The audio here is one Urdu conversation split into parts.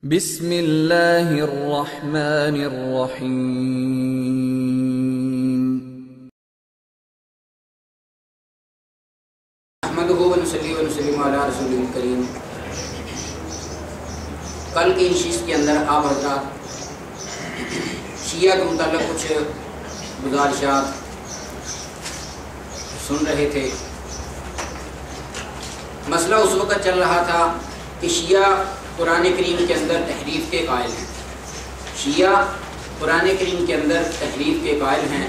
بسم اللہ الرحمن الرحیم۔ احمدہ ونصلی ونسلم علی رسولہ الکریم۔ کل کی نشست کے اندر آپ حضرات شیعہ کے متعلق کچھ گزارشات سن رہے تھے۔ مسئلہ اس وقت چل رہا تھا کہ شیعہ قرآن کریم کے اندر تحریف کے قائل ہیں، شیعہ قرآن کریم کے اندر تحریف کے قائل ہیں۔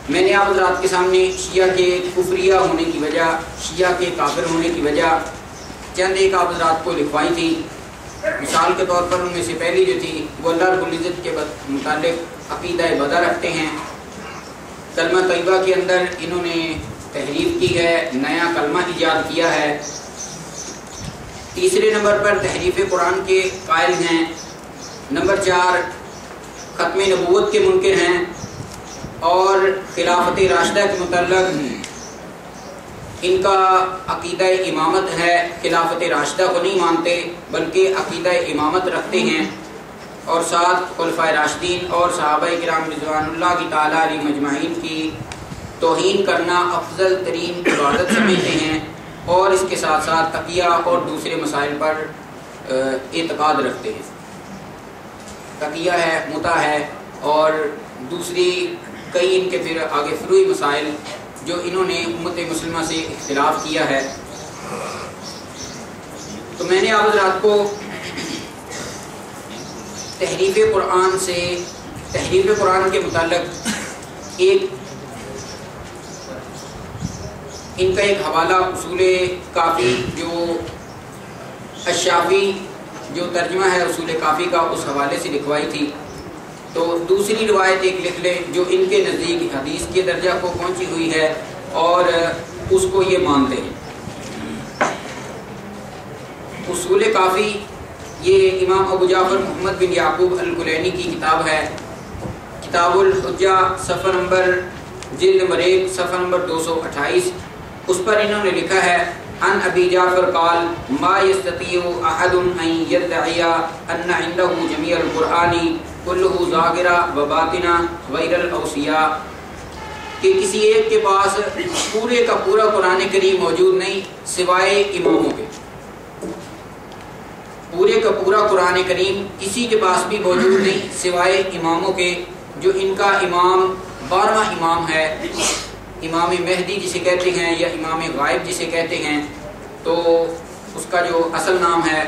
میں نے آپ حضرات کے سامنے شیعہ کے کفریہ ہونے کی وجہ، شیعہ کے کافر ہونے کی وجہ چند ایک آپ حضرات کو لکھوائی تھی۔ مثال کے طور پر ان میں سے پہلی جو تھی وہ اللہ رب العزت کے متعلق عقیدہ بدع رکھتے ہیں۔ کلمہ طیبہ کے اندر انہوں نے تحریف کی ہے، نیا کلمہ ایجاد کیا ہے۔ تیسرے نمبر پر تحریف قرآن کے قائل ہیں۔ نمبر 4 ختم نبوت کے منکر ہیں، اور خلافت راشدہ کے متعلق ان کا عقیدہ امامت ہے، خلافت راشدہ کو نہیں مانتے بلکہ عقیدہ امامت رکھتے ہیں، اور ساتھ خلفائے راشدین اور صحابہ کرام رضوان اللہ کی تعالیٰ علیہم اجمعین کی توہین کرنا افضل ترین عبادت سمجھتے ہیں، اور اس کے ساتھ ساتھ تقیہ اور دوسرے مسائل پر اعتقاد رکھتے ہیں۔ تقیہ ہے، متع ہے، اور دوسری کئی ان کے پھر آگے فروعی مسائل جو انہوں نے امت مسلمہ سے اختلاف کیا ہے۔ تو میں نے آپ حضرات کو تحریف قرآن سے، تحریف قرآن کے متعلق ان کا ایک حوالہ اصول کافی جو الشافی جو ترجمہ ہے اصول کافی کا، اس حوالے سے لکھوائی تھی۔ تو دوسری روایت ایک لکھ لیں جو ان کے نزدیک حدیث کے درجہ کو پہنچی ہوئی ہے اور اس کو یہ مانتے ہیں۔ اصول کافی یہ امام ابو جعفر محمد بن یعقوب الکلینی کی کتاب ہے، کتاب الحجہ، صفحہ نمبر جلد نمبر 1 صفحہ نمبر 228۔ اس پر انہوں نے لکھا ہے ان ابی جعفر قال ما یستطیع احد ان یدعی ان عنده جمیع القرآن کلہ ظاہرہ و باطنہ غیر الاوصیاء، کہ کسی ایک کے پاس پورے کا پورا قرآن کریم موجود نہیں سوائے اماموں کے، پورے کا پورا قرآن کریم کسی کے پاس بھی موجود نہیں سوائے اماموں کے، جو ان کا امام 12واں امام ہے، امام مہدی جسے کہتے ہیں یا امام غائب جسے کہتے ہیں۔ تو اس کا جو اصل نام ہے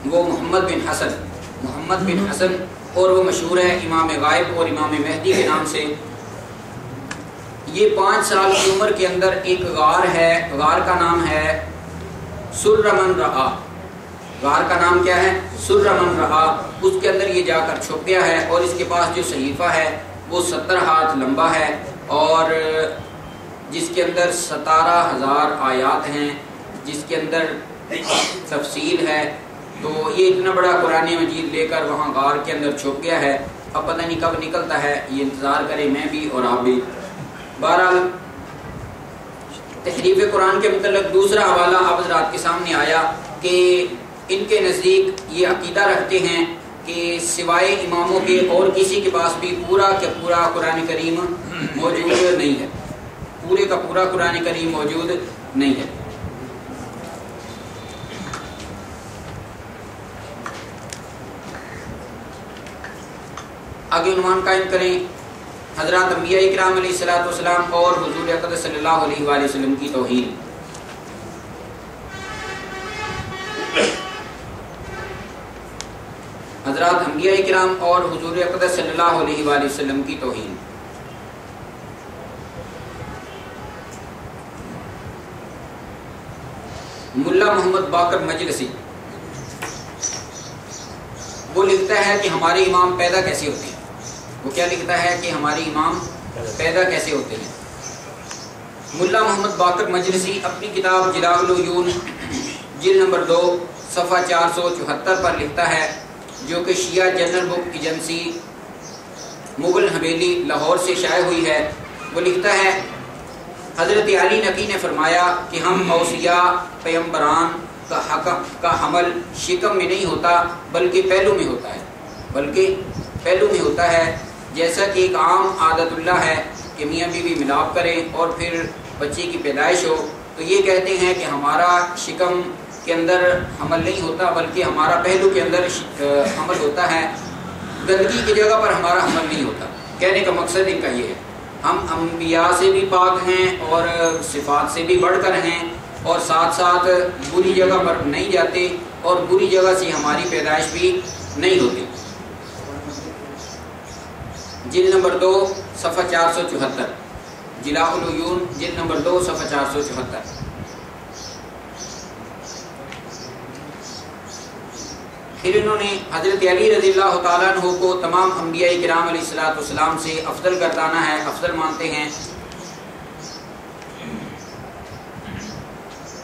وہ محمد بن حسن، اور وہ مشہور ہے امام غائب اور امام مہدی کے نام سے۔ یہ 5 سال کی عمر کے اندر ایک غار ہے، غار کا نام ہے سرمن رہا، غار کا نام کیا ہے؟ سرمن رہا۔ اس کے اندر یہ جا کر چھپ گیا ہے، اور اس کے پاس جو صحیفہ ہے وہ 70 ہاتھ لمبا ہے، اور جس کے اندر 17,000 آیات ہیں، جس کے اندر تفصیل ہے۔ تو یہ اتنا بڑا قرآن مجید لے کر وہاں غار کے اندر چھپ گیا ہے، اب پتہ نہیں کب نکلتا ہے، یہ انتظار کریں میں بھی اور آپ بھی۔ بہرحال تحریف قرآن کے متعلق دوسرا حوالہ آپ حضرات کے سامنے آیا کہ ان کے نزدیک یہ عقیدہ رکھتے ہیں کہ سوائے اماموں کے اور کسی کے پاس بھی پورا کا پورا قرآن کریم موجود نہیں ہے، پورے کا پورا قرآن کریم موجود نہیں ہے۔ آگے عنوان قائم کریں حضرات انبیاء اکرام علیہ الصلوۃ والسلام اور حضور اقدس صلی اللہ علیہ وآلہ وسلم کی توہین۔ حضرات انبیاء اکرام اور حضور اقدس صلی اللہ علیہ وآلہ وسلم کی توہین۔ ملا محمد باقر مجلسی وہ لکھتا ہے کہ ہمارے امام پیدا کیسے ہوتے ہیں۔ وہ کیا لکھتا ہے کہ ہمارے امام پیدا کیسے ہوتے ہیں۔ ملا محمد باقر مجلسی اپنی کتاب جلاء العیون جلد نمبر 2 صفحہ 474 پر لکھتا ہے، جو کہ شیعہ جنرل بک ایجنسی مغل حویلی لاہور سے شائع ہوئی ہے۔ وہ لکھتا ہے حضرت علی نقی نے فرمایا کہ ہم اوصیاء، پیغمبران کا حمل شکم میں نہیں ہوتا بلکہ پہلو میں ہوتا ہے، جیسا کہ ایک عام عادت اللہ ہے کہ میاں بیوی ملاپ کریں اور پھر بچے کی پیدائش ہو، تو یہ کہتے ہیں کہ ہمارا شکم کے اندر حمل نہیں ہوتا بلکہ ہمارا پہلو کے اندر حمل ہوتا ہے، گندگی کی جگہ پر ہمارا حمل نہیں ہوتا۔ کہنے کا مقصد ان کا یہ ہے، ہم انبیاء سے بھی پاک ہیں اور صفات سے بھی بڑھ کر ہیں، اور ساتھ ساتھ بری جگہ پر نہیں جاتے اور بری جگہ سے ہماری پیدائش بھی نہیں ہوتی۔ جلد نمبر 2 صفحہ 474، جلاء العیون جلد نمبر 2 صفحہ 474۔ پھر انہوں نے حضرت علی رضی اللہ تعالیٰ عنہ کو تمام انبیاء کرام علیہ السلام سے افضل گردانا ہے، افضل مانتے ہیں۔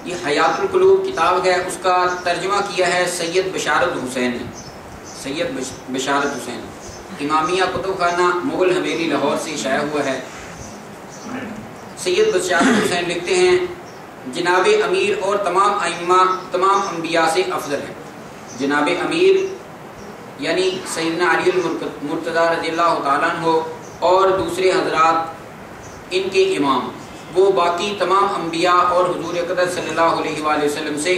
یہ حیات القلوب کتاب ہے، اس کا ترجمہ کیا ہے سید بشارت حسین نے، سید بشارت حسین، امامیہ کتب خانہ مغل حویلی لاہور سے شائع ہوا ہے۔ سید بشارت حسین لکھتے ہیں جناب امیر اور تمام ائمہ تمام انبیاء سے افضل ہے۔ جناب امیر یعنی سیدنا علی المرتضی رضی اللہ تعالیٰ عنہ اور دوسرے حضرات ان کے امام، وہ باقی تمام انبیاء اور حضور اقدس صلی اللہ علیہ وآلہ وسلم سے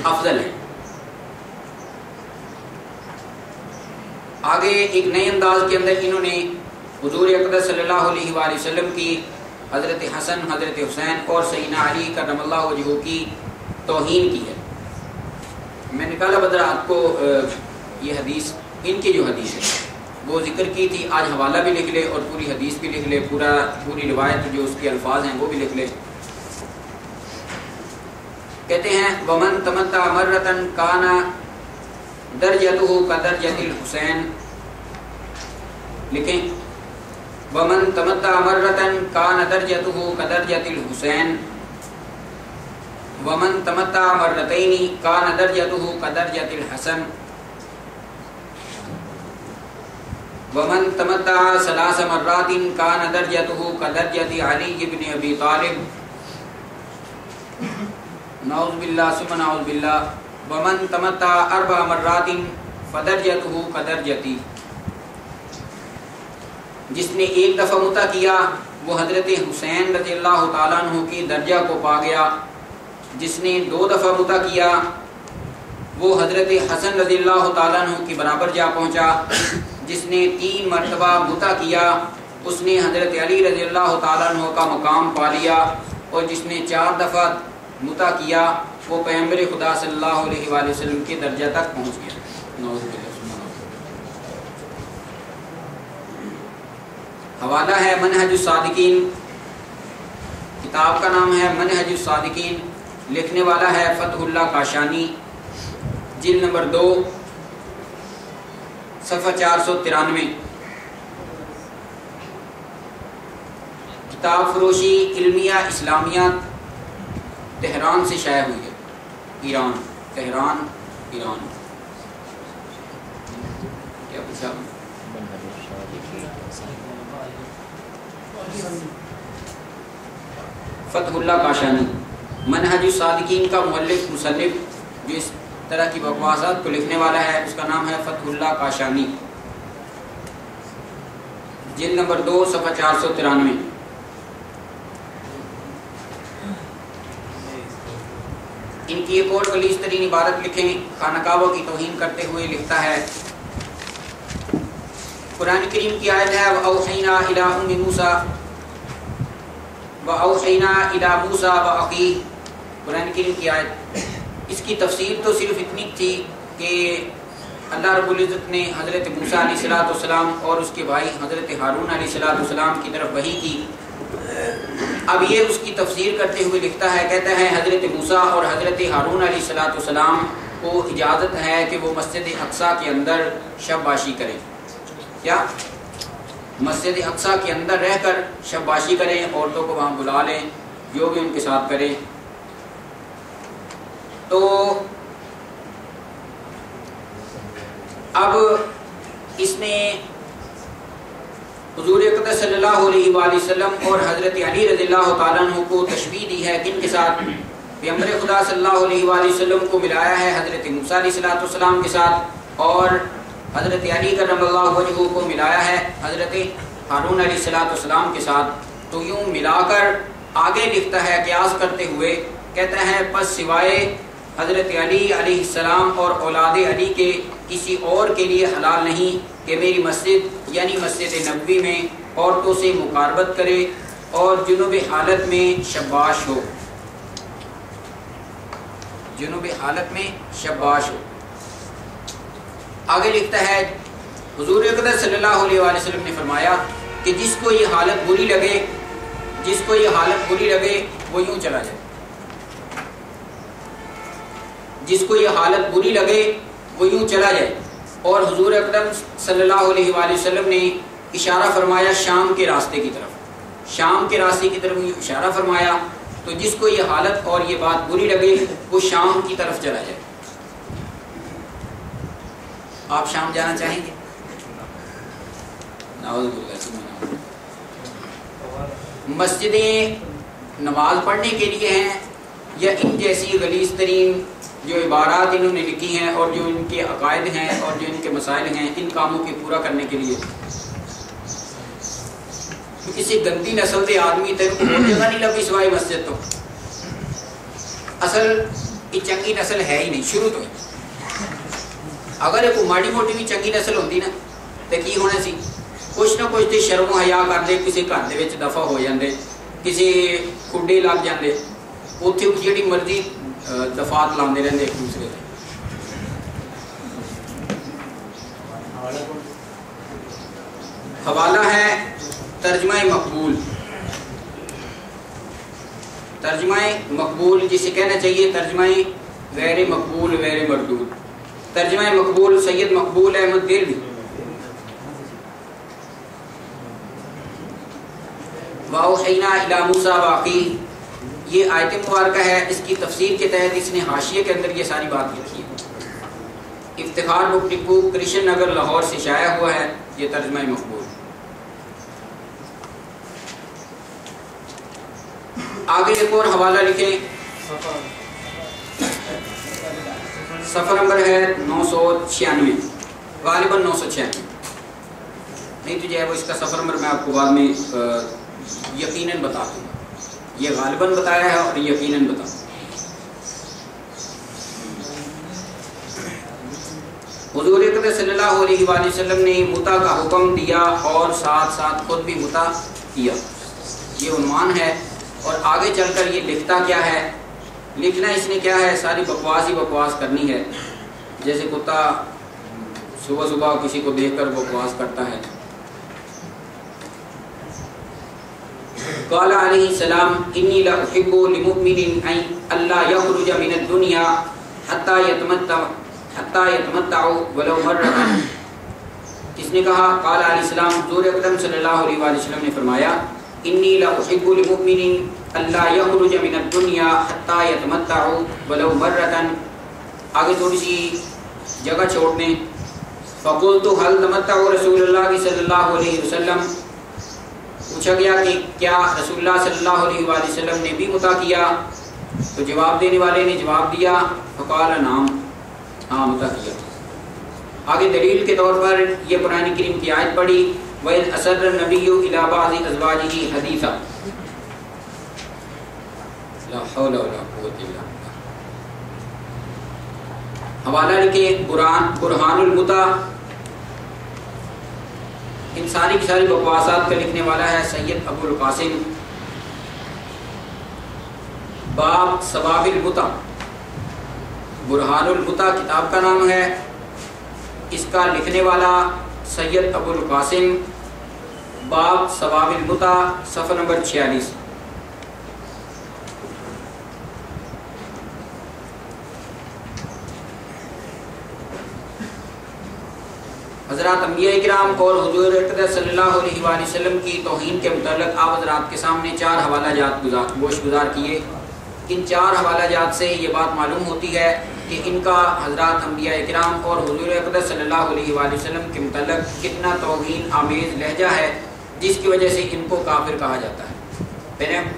افضل ہیں۔ آگے ایک نئے انداز کے اندر انہوں نے حضور اقدس صلی اللہ علیہ وآلہ وسلم کی، حضرت حسن، حضرت حسین اور سیدنا علی کرم اللہ وجہہ کی توہین کی ہے۔ میں نکالا بدر آپ کو یہ حدیث، ان کی جو حدیث ہے وہ ذکر کی تھی، آج حوالہ بھی لکھ لے اور پوری حدیث بھی لکھ لے، پوری روایت جو اس کے الفاظ ہیں وہ بھی لکھ لے۔ کہتے ہیں وَمَن تَمَتَّعَ مَرَّةً كَانَ دَرْجَتُهُ كَدَرْجَةِ الْحُسَيْنِ، لکھیں وَمَن تَمَتَّعَ مَرَّةً كَانَ دَرْجَتُهُ كَدَرْجَةِ الْحُسَيْنِ وَمَن تَمَتَّعَ مَرَّتَيْنِ كَانَ دَرْجَتُهُ كَدَرْجَةِ الْحَسَنِ وَمَن تَمَتَّعَ ثَلَاثَ مَرَّاتٍ كَانَ دَرْجَتُهُ كَدَرْجَةِ عَلِيِّ بْنِ أَبِي طَالِبٍ نعوذ باللہ ثم نعوذ باللہ وَمَن تَمَتَّعَ 4 مرات فَدَرْجَتُهُ كَدَرْجَتِي، جس نے ایک دفعہ متع کیا وہ حضرت حسین رضی اللہ تعالیٰ عنہ کی درجہ کو پا گیا، جس نے 2 دفعہ متع کیا وہ حضرت حسن رضی اللہ تعالیٰ عنہ کی برابر جا پہنچا، جس نے 3 مرتبہ متع کیا اس نے حضرت علی رضی اللہ تعالیٰ عنہ کا مقام پا لیا، اور جس نے 4 دفعہ متع کیا وہ پیغمبر خدا صلی اللہ علیہ وآلہ وسلم کے درجہ تک پہنچ گیا۔ حوالہ ہے منہج الصادقین، کتاب کا نام ہے منہج الصادقین، لکھنے والا ہے فتح اللہ کاشانی، جلد نمبر 2 صفحہ 493۔ کتاب فروشی علمیہ اسلامیہ تہران سے شائع ہوئی ہے، ایران، تہران ایران۔ کیا پوچھا؟ فتح اللہ کاشانی، منہج الصادقین کا مؤلف مصنف جو اس طرح کی بکواسات کو لکھنے والا ہے اس کا نام ہے فتح اللہ کاشانی، جلد نمبر 2 صفحہ 493۔ ان کی ایک اور غلیظ ترین عبارت لکھیں، خانہ کعبہ کی توہین کرتے ہوئے لکھتا ہے، قرآن کریم کی آیت ہے وَأَوْحَيْنَا إِلَىٰ أُمِّ مُوسَىٰ وَأَوْحَيْنَا إِلَىٰ مُوسَىٰ وَأَخِيهِ، قرآن کریم کی آیت۔ اس کی تفسیر تو صرف اتنی تھی کہ اللہ رب العزت نے حضرت موسیٰ علیہ السلام اور اس کے بھائی حضرت ہارون علیہ السلام کی طرف وحی کی۔ اب یہ اس کی تفسیر کرتے ہوئے لکھتا ہے، کہتا ہے حضرت موسیٰ اور حضرت ہارون علیہ السلام کو اجازت ہے کہ وہ مسجد اقصیٰ کے اندر شب باشی کریں، کیا مسجد اقصیٰ کے اندر رہ کر شب باشی کریں، عورتوں کو وہاں بلا لیں، جو بھی ان کے ساتھ کریں۔ تو اب اس نے حضور اقدس صلی اللہ علیہ وآلہ وسلم اور حضرت علی رضی اللہ تعالیٰ عنہ کو تشبیہ دی ہے، کن کے ساتھ؟ پیغمبر خدا صلی اللہ علیہ وآلہ وسلم کو ملایا ہے حضرت موسیٰ علیہ السلام کے ساتھ، اور حضرت علی کرم اللہ وجہہ کو ملایا ہے حضرت ہارون علیہ السلام کے ساتھ۔ تو یوں ملا کر آگے لکھتا ہے قیاس کرتے ہوئے، کہتا ہے پس سوائے حضرت علی علیہ السلام اور اولاد علی کے کسی اور کے لیے حلال نہیں کہ میری مسجد یعنی مسجد نبوی میں عورتوں سے مقاربت کرے اور جنوب حالت میں شباش ہو، جنوب حالت میں شباش ہو۔ آگے لکھتا ہے حضور اقدس صلی اللہ علیہ وآلہ وسلم نے فرمایا کہ جس کو یہ حالت بری لگے، جس کو یہ حالت بری لگے وہ یوں چلا جائے، جس کو یہ حالت بری لگے وہ یوں چلا جائے۔ اور حضور اکرم صلی اللہ علیہ وآلہ وسلم نے اشارہ فرمایا شام کے راستے کی طرف، شام کے راستے کی طرف اشارہ فرمایا، تو جس کو یہ حالت اور یہ بات بری لگے وہ شام کی طرف چلا جائے۔ آپ شام جانا چاہیں گے؟ مسجدیں نماز پڑھنے کے لیے ہیں یا ان جیسی غلیظ ترین جو عبارات انہوں نے لکھی ہیں اور جو ان کے عقائد ہیں اور جو ان کے مسائل ہیں ان کاموں کے پورا کرنے کے لیے؟ کسی گندی نسل کے آدمی تیرے کو اور جگہ نہیں لگی سوائے مسجد، تو اصل یہ چنگی نسل ہے ہی نہیں شروع تو ہی۔ اگر ایک ماڑی موٹی بھی چنگی نسل ہوتی نا تو کی ہونا سی، کچھ نہ کچھ تو شرم و حیا کرتے، کسی گھر دے وچ دفع ہو جاندے، کسی کھڈے لگ جاندے، اوتھے جہی مرضی دفعات لاندے رہندے ایک دوسرے سے۔ حوالہ ہے ترجمہ مقبول، ترجمہ مقبول جسے کہنا چاہیے ترجمہ غیر مقبول غیر مردود۔ ترجمہ مقبول سید مقبول احمد دہلوی۔ وَأَوْحَيْنَا إِلَىٰ مُوسَىٰ وَأَخِيهِ، یہ آیت مبارکہ ہے، اس کی تفسیر کے تحت اس نے حاشیے کے اندر یہ ساری بات لکھی ہے۔ افتخار بک ڈپو کرشن نگر لاہور سے شائع ہوا ہے یہ ترجمہ مقبول۔ آگے ایک اور حوالہ لکھیں، صفحہ نمبر ہے 996، غالباً 996 نہیں تو جو ہے وہ اس کا صفحہ نمبر میں آپ کو بعد میں یقیناً بتا دوں گا، یہ غالباً بتایا ہے اور یقیناً بتا دوں۔ حضور اکرم صلی اللہ علیہ وآلہ وسلم نے متع کا حکم دیا اور ساتھ ساتھ خود بھی متع کیا، یہ عنوان ہے۔ اور آگے چل کر یہ لکھتا کیا ہے، لکھنا اس نے کیا ہے، ساری بکواس ہی بکواس کرنی ہے، جیسے کتا صبح صبح کسی کو دیکھ کر بکواس کرتا ہے۔ قال علیہ السلام انی لاحب لمؤمن الا یخرج من الدنیا حتی یتمتع ولو مرۃ۔ کس نے کہا؟ قال علیہ السلام، حضور اکرم صلی اللہ علیہ وآلہ وسلم نے فرمایا انی لاحب لمؤمن الا یخرج من الدنیا حتی یتمتع ولو مرۃ۔ آگے تھوڑی سی جگہ چھوڑ دیں۔ فقلت هل تمتع رسول اللہ صلی اللہ علیہ وسلم، پوچھا گیا کہ کیا رسول اللہ صلی اللہ علیہ وآلہ وسلم نے بھی متع کیا؟ تو جواب دینے والے نے جواب دیا فقال نعم، ہاں متع کیا۔ آگے دلیل کے طور پر یہ قرآن کریم کی آیت پڑھی وَإِذْ أَسَرَّ النَّبِيُّ إِلَىٰ بَعْضِ أَزْوَاجِهِ حَدِيثًا، لا حول ولا قوة إلا بالله۔ حوالہ لکھے برہان المتع، ان ساری کی ساری بکواسات کا لکھنے والا ہے سید ابو القاسم۔ باب ثواب المتع، برہان المتع کتاب کا نام ہے، اس کا لکھنے والا سید ابو القاسم۔ باب ثواب المتع، صفحہ نمبر 46۔ حضرات انبیاء کرام اور حضور اقدس صلی اللہ علیہ وآلہ وسلم کی توہین کے متعلق آپ حضرات کے سامنے 4 حوالہ جات گوش گزار کیے۔ ان 4 حوالہ جات سے یہ بات معلوم ہوتی ہے کہ ان کا حضرات انبیاء کرام اور حضور اقدس صلی اللہ علیہ وآلہ وسلم کے متعلق کتنا توہین آمیز لہجہ ہے، جس کی وجہ سے ان کو کافر کہا جاتا ہے۔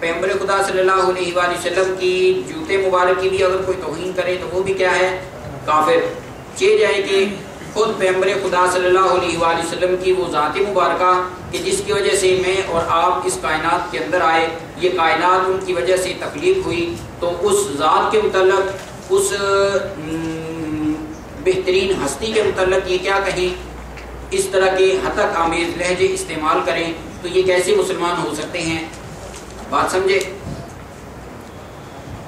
پیغمبر خدا صلی اللہ علیہ وآلہ وسلم کی جوتے مبارک کی بھی اگر کوئی توہین کرے تو وہ بھی کیا ہے؟ کافر. چہ جائے کہ خود پیغمبر خدا صلی اللہ علیہ وآلہ وسلم کی وہ ذات مبارکہ کہ جس کی وجہ سے میں اور آپ اس کائنات کے اندر آئے، یہ کائنات ان کی وجہ سے تخلیق ہوئی، تو اس ذات کے متعلق، اس بہترین ہستی کے متعلق یہ کیا کہیں، اس طرح کے ہتک آمیز لہجے استعمال کریں، تو یہ کیسے مسلمان ہو سکتے ہیں؟ بات سمجھے؟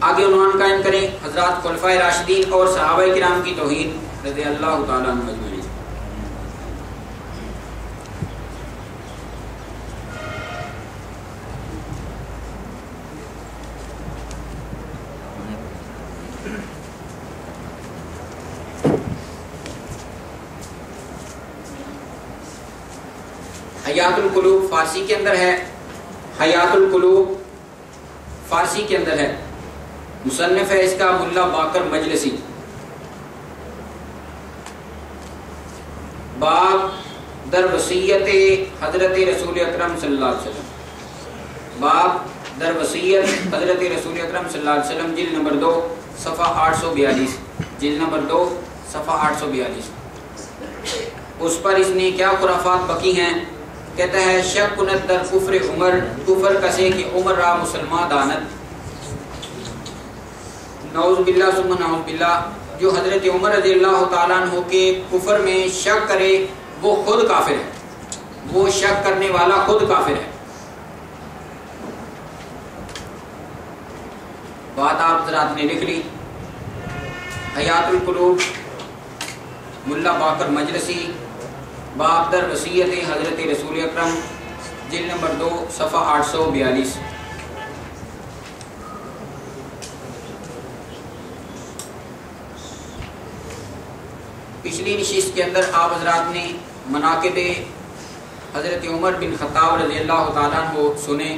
آگے عنوان قائم کریں، حضرات خلفائے راشدین اور صحابہ کرام کی توہین رضی اللہ تعالیٰ عنہ اجمعین. حیات القلوب فارسی کے اندر ہے، حیات القلوب فارسی کے اندر ہے، مصنف ہے اس کا ملا باقر مجلسی. باب در وصیت حضرت رسول اکرم صلی اللہ علیہ وسلم، باب در وصیت حضرت رسول اکرم صلی اللہ علیہ وسلم، جلد نمبر 2 صفحہ 842، جلد نمبر 2 صفحہ 842. اس پر اس نے کیا خرافات بکی ہیں؟ کہتا ہے شک کنت در کفر عمر، کفر کسے کہ عمر را مسلمان دانت. نعوذ باللہ ثم نعوذ باللہ. جو حضرت عمر رضی اللہ تعالیٰ عنہ کے کفر میں شک کرے وہ خود کافر ہے، وہ شک کرنے والا خود کافر ہے. بات آپ حضرات نے لکھ لی. حیات القلوب ملا باقر مجلسی، باب در وصیت حضرت رسول اکرم، جلد نمبر 2 صفحہ 842. پچھلی نشست کے اندر آپ حضرات نے مناقب حضرت عمر بن خطاب رضی اللہ تعالیٰ عنہ سنے.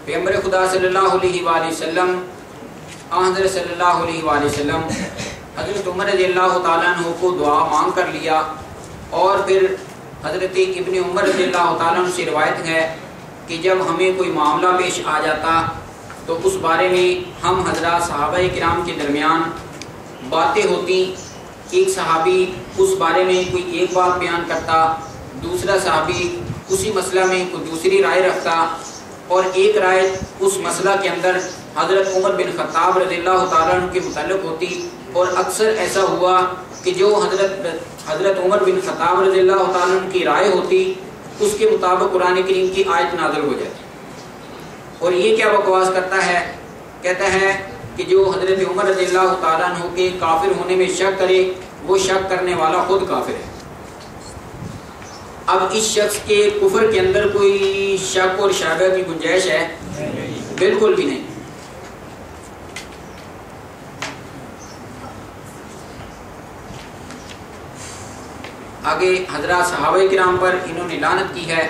پیغمبر خدا صلی اللہ علیہ وآلہ وسلم، حضرت صلی اللہ علیہ وآلہ وسلم حضرت عمر رضی اللہ تعالیٰ عنہ کو دعا مانگ کر لیا، اور پھر حضرت ابن عمر رضی اللہ تعالیٰ عنہ سے روایت ہے کہ جب ہمیں کوئی معاملہ پیش آ جاتا تو اس بارے میں ہم حضرات صحابہ کرام کے درمیان باتیں ہوتی. ایک صحابی اس بارے میں کوئی ایک بات بیان کرتا، دوسرا صحابی اسی مسئلہ میں کوئی دوسری رائے رکھتا، اور ایک رائے اس مسئلہ کے اندر حضرت عمر بن خطاب رضی اللہ تعالیٰ عنہ کے متعلق ہوتی. اور اکثر ایسا ہوا کہ جو حضرت عمر بن خطاب رضی اللہ تعالیٰ عنہ کی رائے ہوتی اس کے مطابق قرآن کریم کی آیت نازل ہو جاتی. اور یہ کیا بکواس کرتا ہے؟ کہتا ہے کہ جو حضرت عمر رضی اللہ تعالیٰ عنہ کے کافر ہونے میں شک کرے وہ شک کرنے والا خود کافر ہے. اب اس شخص کے کفر کے اندر کوئی شک اور شائبہ کی گنجائش ہے؟ بالکل بھی نہیں. آگے حضرات صحابہ کرام پر انہوں نے لعنت کی ہے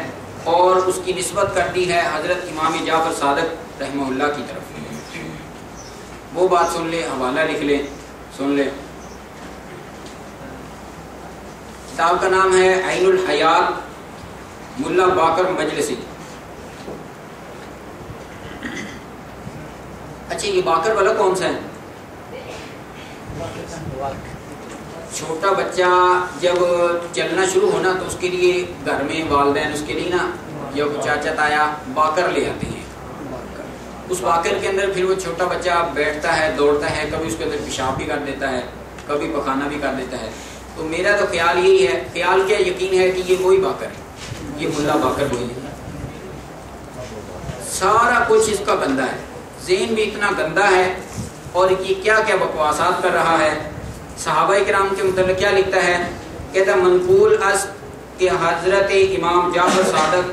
اور اس کی نسبت کر دی ہے حضرت امام جعفر صادق رحمہ اللہ کی طرف. وہ بات سن لے، حوالہ لکھ لیں، سن لیں. کتاب کا نام ہے عین الحیات، ملا باقر مجلسی. اچھا یہ باقر والا کون سا ہے؟ چھوٹا بچہ جب چلنا شروع ہونا تو اس کے لیے گھر میں والدین اس کے لیے نا یا چاچا تایا باقر لے آتے ہیں. اس باقر کے اندر پھر وہ چھوٹا بچہ بیٹھتا ہے، دوڑتا ہے، کبھی اس کے اندر پیشاب بھی کر دیتا ہے، کبھی پخانہ بھی کر دیتا ہے. تو میرا تو خیال یہی ہے، خیال کیا یقین ہے کہ یہ وہی باقر ہے، یہ ملا باقر وہی ہے. سارا کچھ اس کا گندا ہے، ذہن بھی اتنا گندا ہے، اور یہ کیا کیا بکواسات کر رہا ہے. صحابہ کرام کے متعلق کیا لکھتا ہے؟ کہتا ہے منقول از کہ حضرت امام جعفر صادق،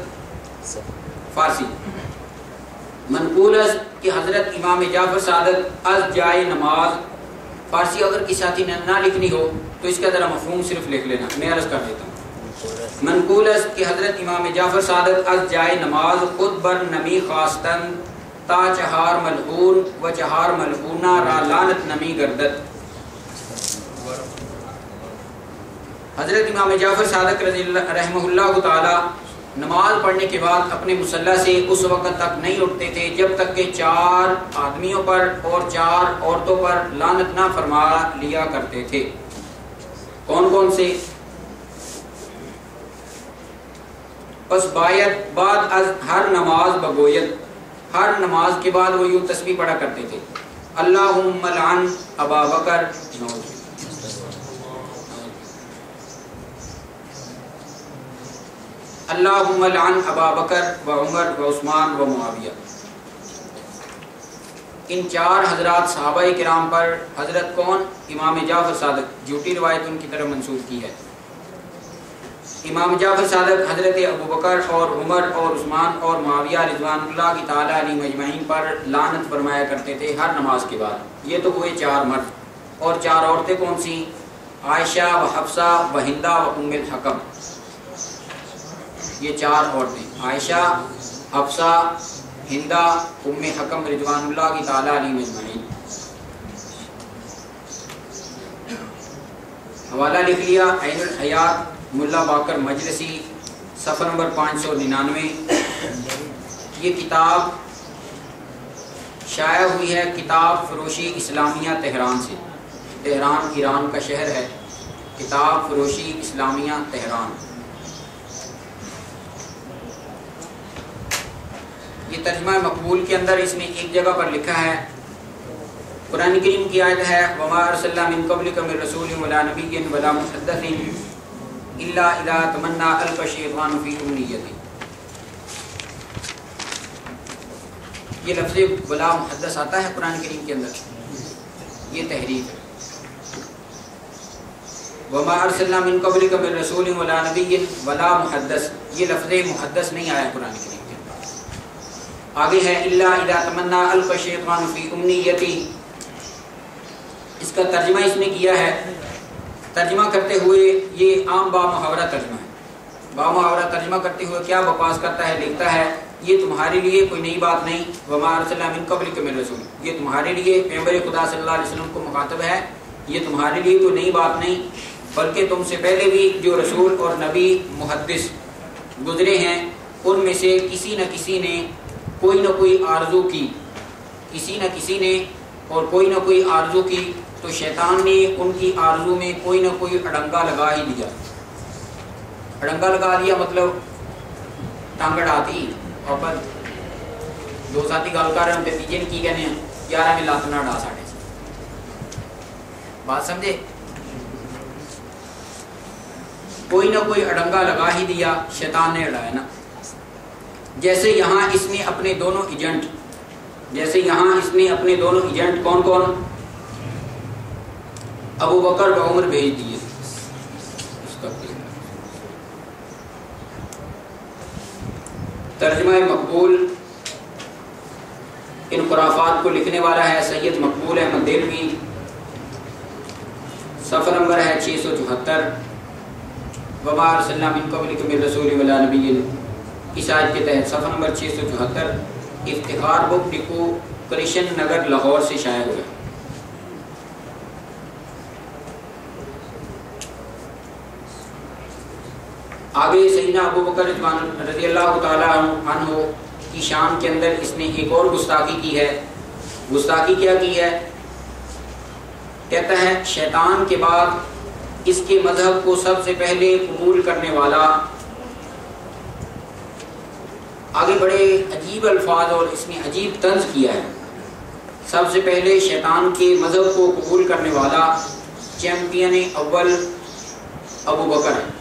فارسی، منقول از کہ حضرت امام جعفر صادق از جائے نماز. فارسی اگر کسی ساتھی نے نہ لکھنی ہو تو اس کا ذرا مفہوم صرف لکھ لینا، میں عرض کر دیتا ہوں. منقول از کہ حضرت امام جعفر صادق از جائے نماز خود بر نمی خواستن تا چہار ملعون و چہار ملعونہ را لعنت نمی گردد. حضرت امام جعفر صادق رضی اللہ رحمہ اللہ تعالی نماز پڑھنے کے بعد اپنے مصلی سے اس وقت تک نہیں اٹھتے تھے جب تک کہ 4 آدمیوں پر اور 4 عورتوں پر لعنت نہ فرما لیا کرتے تھے۔ کون کون سے؟ پس بعد از ہر نماز بگوید، ہر نماز کے بعد وہ یوں تسبیح پڑھا کرتے تھے، اللہم لعن ابا بکر، اللہم لعن ابا بکر و عمر و عثمان و معاویہ۔ ان 4 حضرات صحابہ کرام پر حضرت کون؟ امام جعفر صادق، جھوٹی روایت ان کی طرف منسوب کی ہے۔ امام جعفر صادق حضرت ابو بکر اور عمر اور عثمان اور معاویہ رضوان اللہ کی تعالی علیہ مجمعین پر لعنت فرمایا کرتے تھے ہر نماز کے بعد۔ یہ تو ہوئے 4 مرد، اور 4 عورتیں کون سی؟ عائشہ و حفصہ و ہندہ و ام الحکم۔ یہ 4 عورتیں عائشہ، حفصہ، ہندہ، ام حکم رضوان اللہ کی تعالی علیہ مجمعین۔ حوالہ لکھ لیا عین الحیات ملا باقر مجلسی، صفحہ نمبر 599۔ یہ کتاب شائع ہوئی ہے کتاب فروشی اسلامیہ تہران سے، تہران ایران کا شہر ہے، کتاب فروشی اسلامیہ تہران۔ یہ ترجمہ مقبول کے اندر اس نے ایک جگہ پر لکھا ہے، قرآن کریم کی آیت ہے وَمَا أَرْسَلْنَا مِن قَبْلِكَ مِن رَسُولٍ وَلَا نَبِيٍّ وَلَا مُحَدَّثٍ إِلَّا إِذَا تَمَنَّىٰ أَلْقَى الشَّيْطَانُ فِي أُمْنِيَّتِهِ۔ یہ لفظ ولا محدث آتا ہے قرآن کریم کے اندر، یہ تحریف ہے۔ وَمَا أَرْسَلْنَا مِن قَبْلِكَ مِن رَسُولٍ وَلَا نَبِيٍّ وَلَا مُحَدَّثٍ، یہ لفظ محدث نہیں آیا قرآن کریم کے اندر۔ آگے ہے إِلَّا إِذَا تَمَنَّىٰ أَلْقَى الشَّيْطَانُ فِي أُمْنِيَّتِهِ۔ اس کا ترجمہ اس نے کیا ہے، ترجمہ کرتے ہوئے یہ عام بامحاورہ ترجمہ ہے، بامحاورہ ترجمہ کرتے ہوئے کیا بکواس کرتا ہے، لکھتا ہے یہ تمہارے لیے کوئی نئی بات نہیں، وَمَا أَرْسَلْنَا مِن قَبْلِكَ مِن رَسُولٍ، یہ تمہارے لیے پیغمبر خدا صلی اللہ علیہ وسلم کو مخاطب ہے، یہ تمہارے لیے کوئی نئی بات نہیں، بلکہ تم سے پہلے بھی جو رسول اور نبی محدث گزرے ہیں ان میں سے کسی نہ کسی نے کوئی نہ کوئی آرزو کی، کسی نہ کسی نے اور کوئی نہ کوئی آرزو کی، تو شیطان نے ان کی آرزو میں کوئی نہ کوئی اڑنگا لگا ہی دیا۔ اڑنگا لگا دیا مطلب ٹانگ اڑاتی، اور پر 2 ساتھی گل کر رہے ہیں تیجے نے کی کہنے ہیں 11 میں لات نہ اڑا ساڑھے سے، بات سمجھے؟ کوئی نہ کوئی اڑنگا لگا ہی دیا، شیطان نے اڑایا نا۔ جیسے یہاں اس نے اپنے دونوں ایجنٹ، جیسے یہاں اس نے اپنے دونوں ایجنٹ کون کون؟ ابو بکر و عمر بھیج دیے۔ ترجمہ مقبول ان خرافات کو لکھنے والا ہے سید مقبول احمد دہلوی، صفحہ نمبر ہے 674۔ وَمَا أَرْسَلْنَا مِن قَبْلِكَ مِن رَسُولٍ وَلَا نَبِيٍّ، اس آیت کے تحت صفحہ نمبر 674، افتخار بک ڈپو کرشن نگر لاہور سے شائع ہوا۔ آگے سیدنا ابو بکر رضی اللہ تعالیٰ عنہ کی شان کے اندر اس نے ایک اور گستاخی کی ہے۔ گستاخی کیا کی ہے؟ کہتا ہے شیطان کے بعد اس کے مذہب کو سب سے پہلے قبول کرنے والا، آگے بڑے عجیب الفاظ اور اس نے عجیب طنز کیا ہے، سب سے پہلے شیطان کے مذہب کو قبول کرنے والا چیمپئن اول ابو بکر ہے۔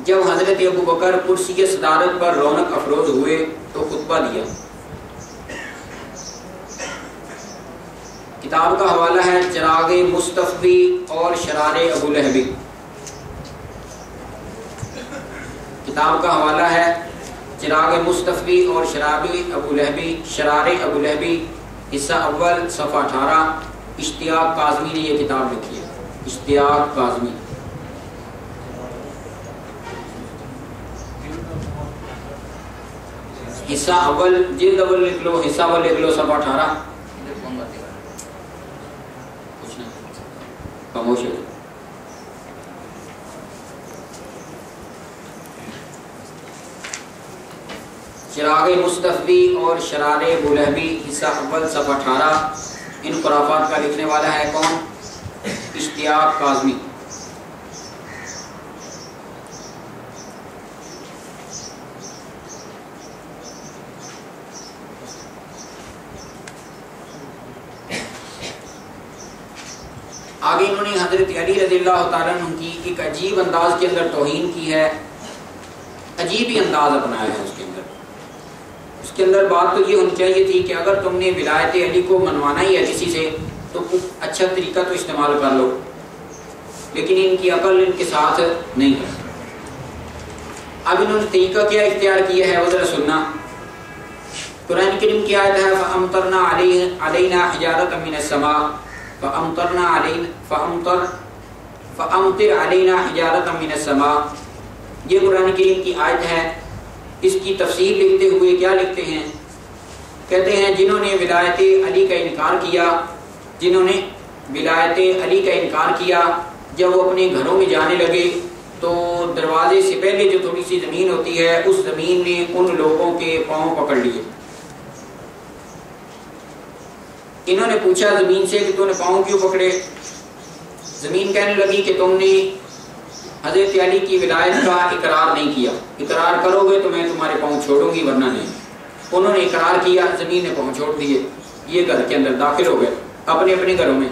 جب حضرت ابو بکر کرسی صدارت پر رونق افروز ہوئے تو خطبہ دیا۔ کتاب کا حوالہ ہے چراغ مصطفی اور شرار ابو لہبی، کتاب کا حوالہ ہے چراغ مصطفی اور شراب ابو لہبی، شرار ابو لہبی، حصہ اول، صفحہ 18۔ اشتیاق کاظمی نے یہ کتاب لکھی ہے، اشتیاق کاظمی۔ حصہ اول جلد اول لکھ لو، حصہ اول لکھ لو، صفحہ 18۔ خاموش ہے۔ چراغ مصطفی اور شرار بلہبی حصہ اول صفحہ 18. ان خرافات کا لکھنے والا ہے کون؟ اشتیاق کاظمی. آگے انہوں نے حضرت علی رضی اللہ تعالیٰ عنہ کی ایک عجیب انداز کے اندر توہین کی ہے، عجیب ہی انداز اپنایا ہے. اس کے اندر بات تو یہ ہونی چاہیے تھی کہ اگر تم نے ولایت علی کو منوانا ہی ہے کسی سے تو کچھ اچھا طریقہ تو استعمال کر لو، لیکن ان کی عقل ان کے ساتھ نہیں ہے. اب انہوں نے طریقہ کیا اختیار کیا ہے وہ ذرا سننا. قرآن کریم کی آیت ہے فَأَمْطَرْنَا عَلَيْنَا حِجَارَةً مِّنَ السَّمَاءِ فَأَمْطِرْ عَلَيْنَا حِجَارَةً مِّنَ السَّمَاءِ. یہ قرآن کریم کی آیت ہے. اس کی تفسیر لکھتے ہوئے کیا لکھتے ہیں؟ کہتے ہیں جنہوں نے ولایت علی کا انکار کیا، جنہوں نے ولایت علی کا انکار کیا، جب وہ اپنے گھروں میں جانے لگے تو دروازے سے پہلے جو تھوڑی سی زمین ہوتی ہے اس زمین نے ان لوگوں کے پاؤں پکڑ لیے. انہوں نے پوچھا زمین سے کہ تم نے پاؤں کیوں پکڑے؟ زمین کہنے لگی کہ تم نے حضرت علی کی ولایت کا اقرار نہیں کیا، اقرار کرو گے تو میں تمہارے پاؤں چھوڑوں گی ورنہ نہیں. انہوں نے اقرار کیا، زمین نے پاؤں چھوڑ دیے. یہ گھر کے اندر داخل ہو گئے اپنے اپنے گھروں میں.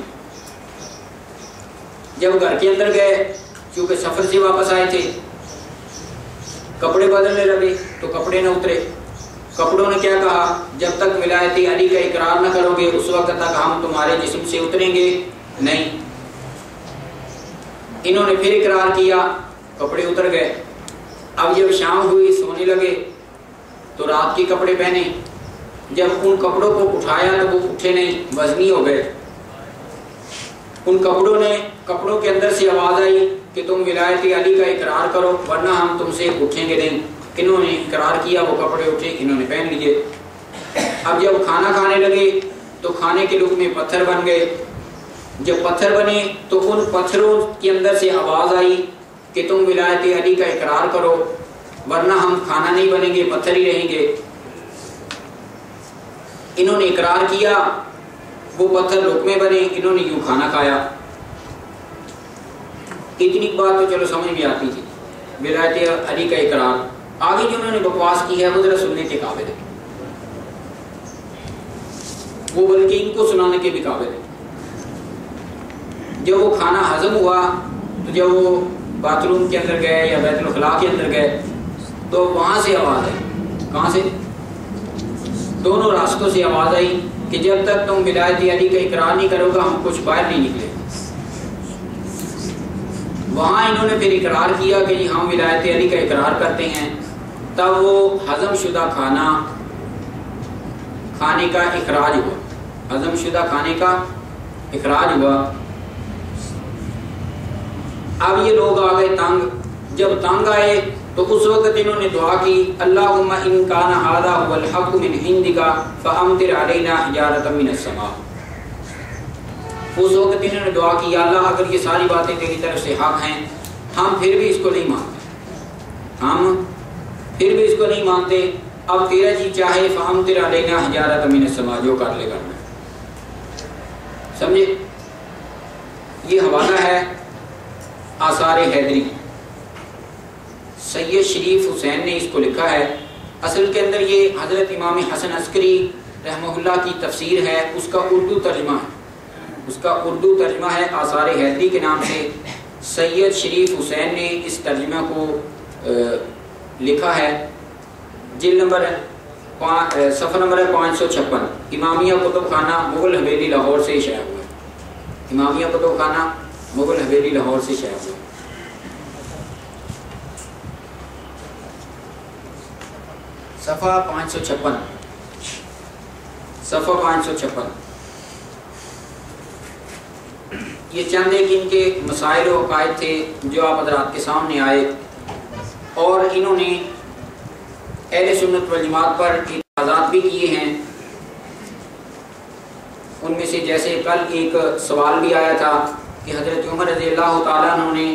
جب گھر کے اندر گئے، چونکہ سفر سے واپس آئے تھے، کپڑے بدلنے لگے تو کپڑے نہ اترے. کپڑوں نے کیا کہا؟ جب تک ولایت علی کا اقرار نہ کرو گے اس وقت تک ہم تمہارے جسم سے اتریں گے نہیں. انہوں نے پھر اقرار کیا، کپڑے اتر گئے. اب جب شام ہوئی سونے لگے تو رات کے کپڑے پہنے. جب ان کپڑوں کو اٹھایا تو وہ اٹھے نہیں، وزنی ہو گئے. ان کپڑوں کے اندر سے آواز آئی کہ تم ولایت علی کا اقرار کرو ورنہ ہم تم سے اٹھیں گے نہیں. انہوں نے اقرار کیا، وہ کپڑے اٹھے، انہوں نے پہن لیے. اب جب کھانا کھانے لگے تو کھانے کے لقمے پتھر بن گئے. جب پتھر بنے تو ان پتھروں کے اندر سے آواز آئی کہ تم ولایت علی کا اقرار کرو ورنہ ہم کھانا نہیں بنیں گے، پتھر ہی رہیں گے. انہوں نے اقرار کیا، وہ پتھر لقمے بنے، انہوں نے یوں کھانا کھایا. اتنی بات تو چلو سمجھ میں آتی تھی، ولایت علی کا اقرار. آگے جو انہوں نے بکواس کی ہے وہ ذرا سننے کے قابل ہے، وہ بلکہ ان کو سنانے کے بھی قابل ہے. جب وہ کھانا ہضم ہوا تو جب وہ باتھ روم کے اندر گئے یا بیت الخلاء کے اندر گئے تو وہاں سے آواز آئی. کہاں سے؟ دونوں راستوں سے آواز آئی کہ جب تک تم ولایت علی کا اقرار نہیں کرو گا ہم کچھ باہر نہیں نکلے. وہاں انہوں نے پھر اقرار کیا کہ جی ہم ولایت علی کا اقرار کرتے ہیں. تب وہ ہضم شدہ کھانے کا اخراج ہوا، ہضم شدہ کھانے کا اخراج ہوا. اب یہ لوگ آ گئے تنگ. جب تنگ آئے تو اس وقت انہوں نے دعا کی اللہم ان کان ھذا ھو الحق من عندک فامطر علینا حجارۃ من السماء. اس وقت انہوں نے دعا کی اللہ اگر یہ ساری باتیں تیری طرف سے حق ہیں ہم پھر بھی اس کو نہیں مانتے، اب تیرا جی چاہے فامطر علینا حجارۃ من السماء، جو کر لے کرنا. سمجھے؟ یہ حوالہ ہے آثار حیدری. سید شریف حسین نے اس کو لکھا ہے. اصل کے اندر یہ حضرت امام حسن عسکری رحمہ اللہ کی تفسیر ہے، اس کا اردو ترجمہ ہے آثار حیدری کے نام سے. سید شریف حسین نے اس ترجمہ کو لکھا ہے. جلد نمبر صفحہ نمبر 556. امامیہ کتب خانہ مغل حویلی لاہور سے شائع ہوا. امامیہ کتب خانہ مغل حویلی لاہور سے شائع ہوا. صفحہ 556. یہ چند ایک ان کے مسائل و عقائد تھے جو آپ حضرات کے سامنے آئے، اور انہوں نے اہل سنت والجماعت پر اعتراضات بھی کیے ہیں. ان میں سے جیسے کل ایک سوال بھی آیا تھا کہ حضرت عمر رضی اللہ تعالیٰ عنہ نے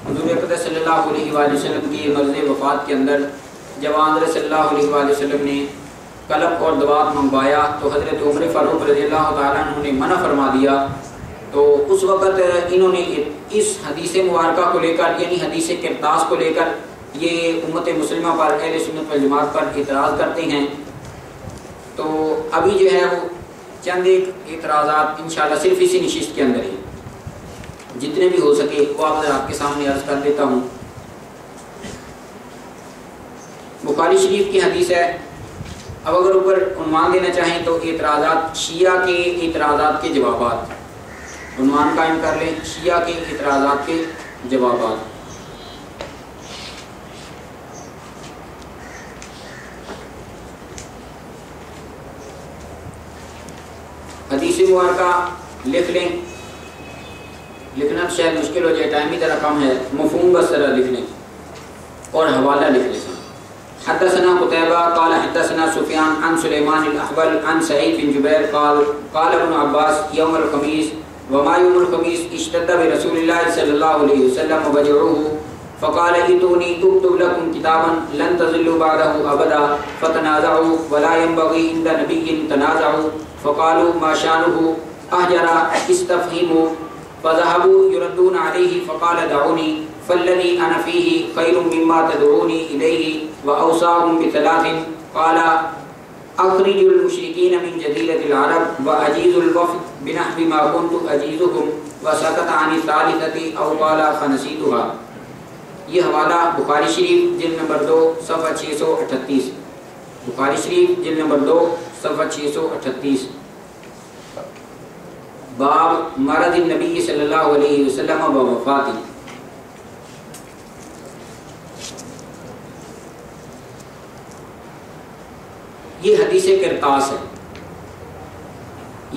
حضور اقدس صلی اللہ علیہ وآلہ وسلم کی مرض وفات کے اندر جب حضرت صلی اللہ علیہ وآلہ وسلم نے قلم اور دوات منگوایا تو حضرت عمر فاروق رضی اللہ تعالیٰ عنہ نے منع فرما دیا. تو اس وقت انہوں نے اس حدیث مبارکہ کو لے کر یعنی حدیث قرطاس کو لے کر یہ امت مسلمہ پر اہل سنت والجماعت پر اعتراض کرتے ہیں. تو ابھی جو ہے وہ چند ایک اعتراضات انشاءاللہ صرف اسی نشست کے اندر ہی جتنے بھی ہو سکے وہ آپ کے سامنے عرض کر دیتا ہوں. بخاری شریف کی حدیث ہے. اب اگر اوپر عنوان دینا چاہیں تو اعتراضات شیعہ کے اعتراضات کے جوابات، عنوان قائم کر لیں شیعہ کے اعتراضات کے جوابات. حدیث مبارکہ لکھ لیں، لکھنا شاید مشکل ہو جائے، ٹائم بھی ذرا کم ہے، مفہوم بس ذرا لکھ لیں اور حوالہ لکھ لیں. حدثنا قتيبة قال حدثنا سفيان عن سليمان الأحول عن سعيد بن جبير قال ابن عباس يوم الخميس وما يوم الخميس اشتد برسول الله صلى الله عليه وسلم وجعوه فقال ائتوني اكتب لكم كتابا لن تضلوا بعده أبدا فتنازعوا ولا ينبغي عند نبي تنازعوا فقالوا ما شانه أهجر استفهموا فذهبوا يردون عليه فقال دعوني فالذي أنا فيه خير مما تدعوني إليه وأوصاهم بثلاث قال أخرج المشركين من جزيرة العرب وأجيز الوفد بنحو ما كنت أجيزهم وسكت عن الثالثة أو قال فنسيتها. یہ حوالہ بخاری شریف جلد نمبر 2 صفحہ 638، بخاری شریف جلد نمبر 2 صفحہ 638. باب مرض النبی صلی اللہ علیہ وسلم و وفاتی. یہ حدیث قرطاس ہے،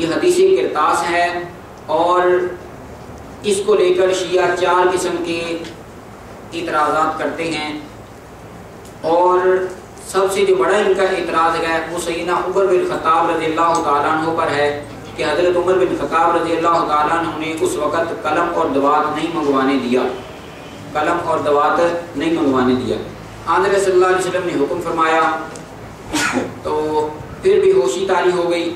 یہ حدیث قرطاس ہے اور اس کو لے کر شیعہ 4 قسم کے اعتراضات کرتے ہیں. اور سب سے جو بڑا ان کا اعتراض ہے وہ سیدنا عمر بن خطاب رضی اللہ تعالیٰ عنہ پر ہے کہ حضرت عمر بن خطاب رضی اللہ تعالیٰ عنہ نے اس وقت قلم اور دوات نہیں منگوانے دیا، قلم اور دوات نہیں منگوانے دیا. حضرت صلی اللہ علیہ وسلم نے حکم فرمایا تو پھر بھی ہوشی طاری ہو گئی.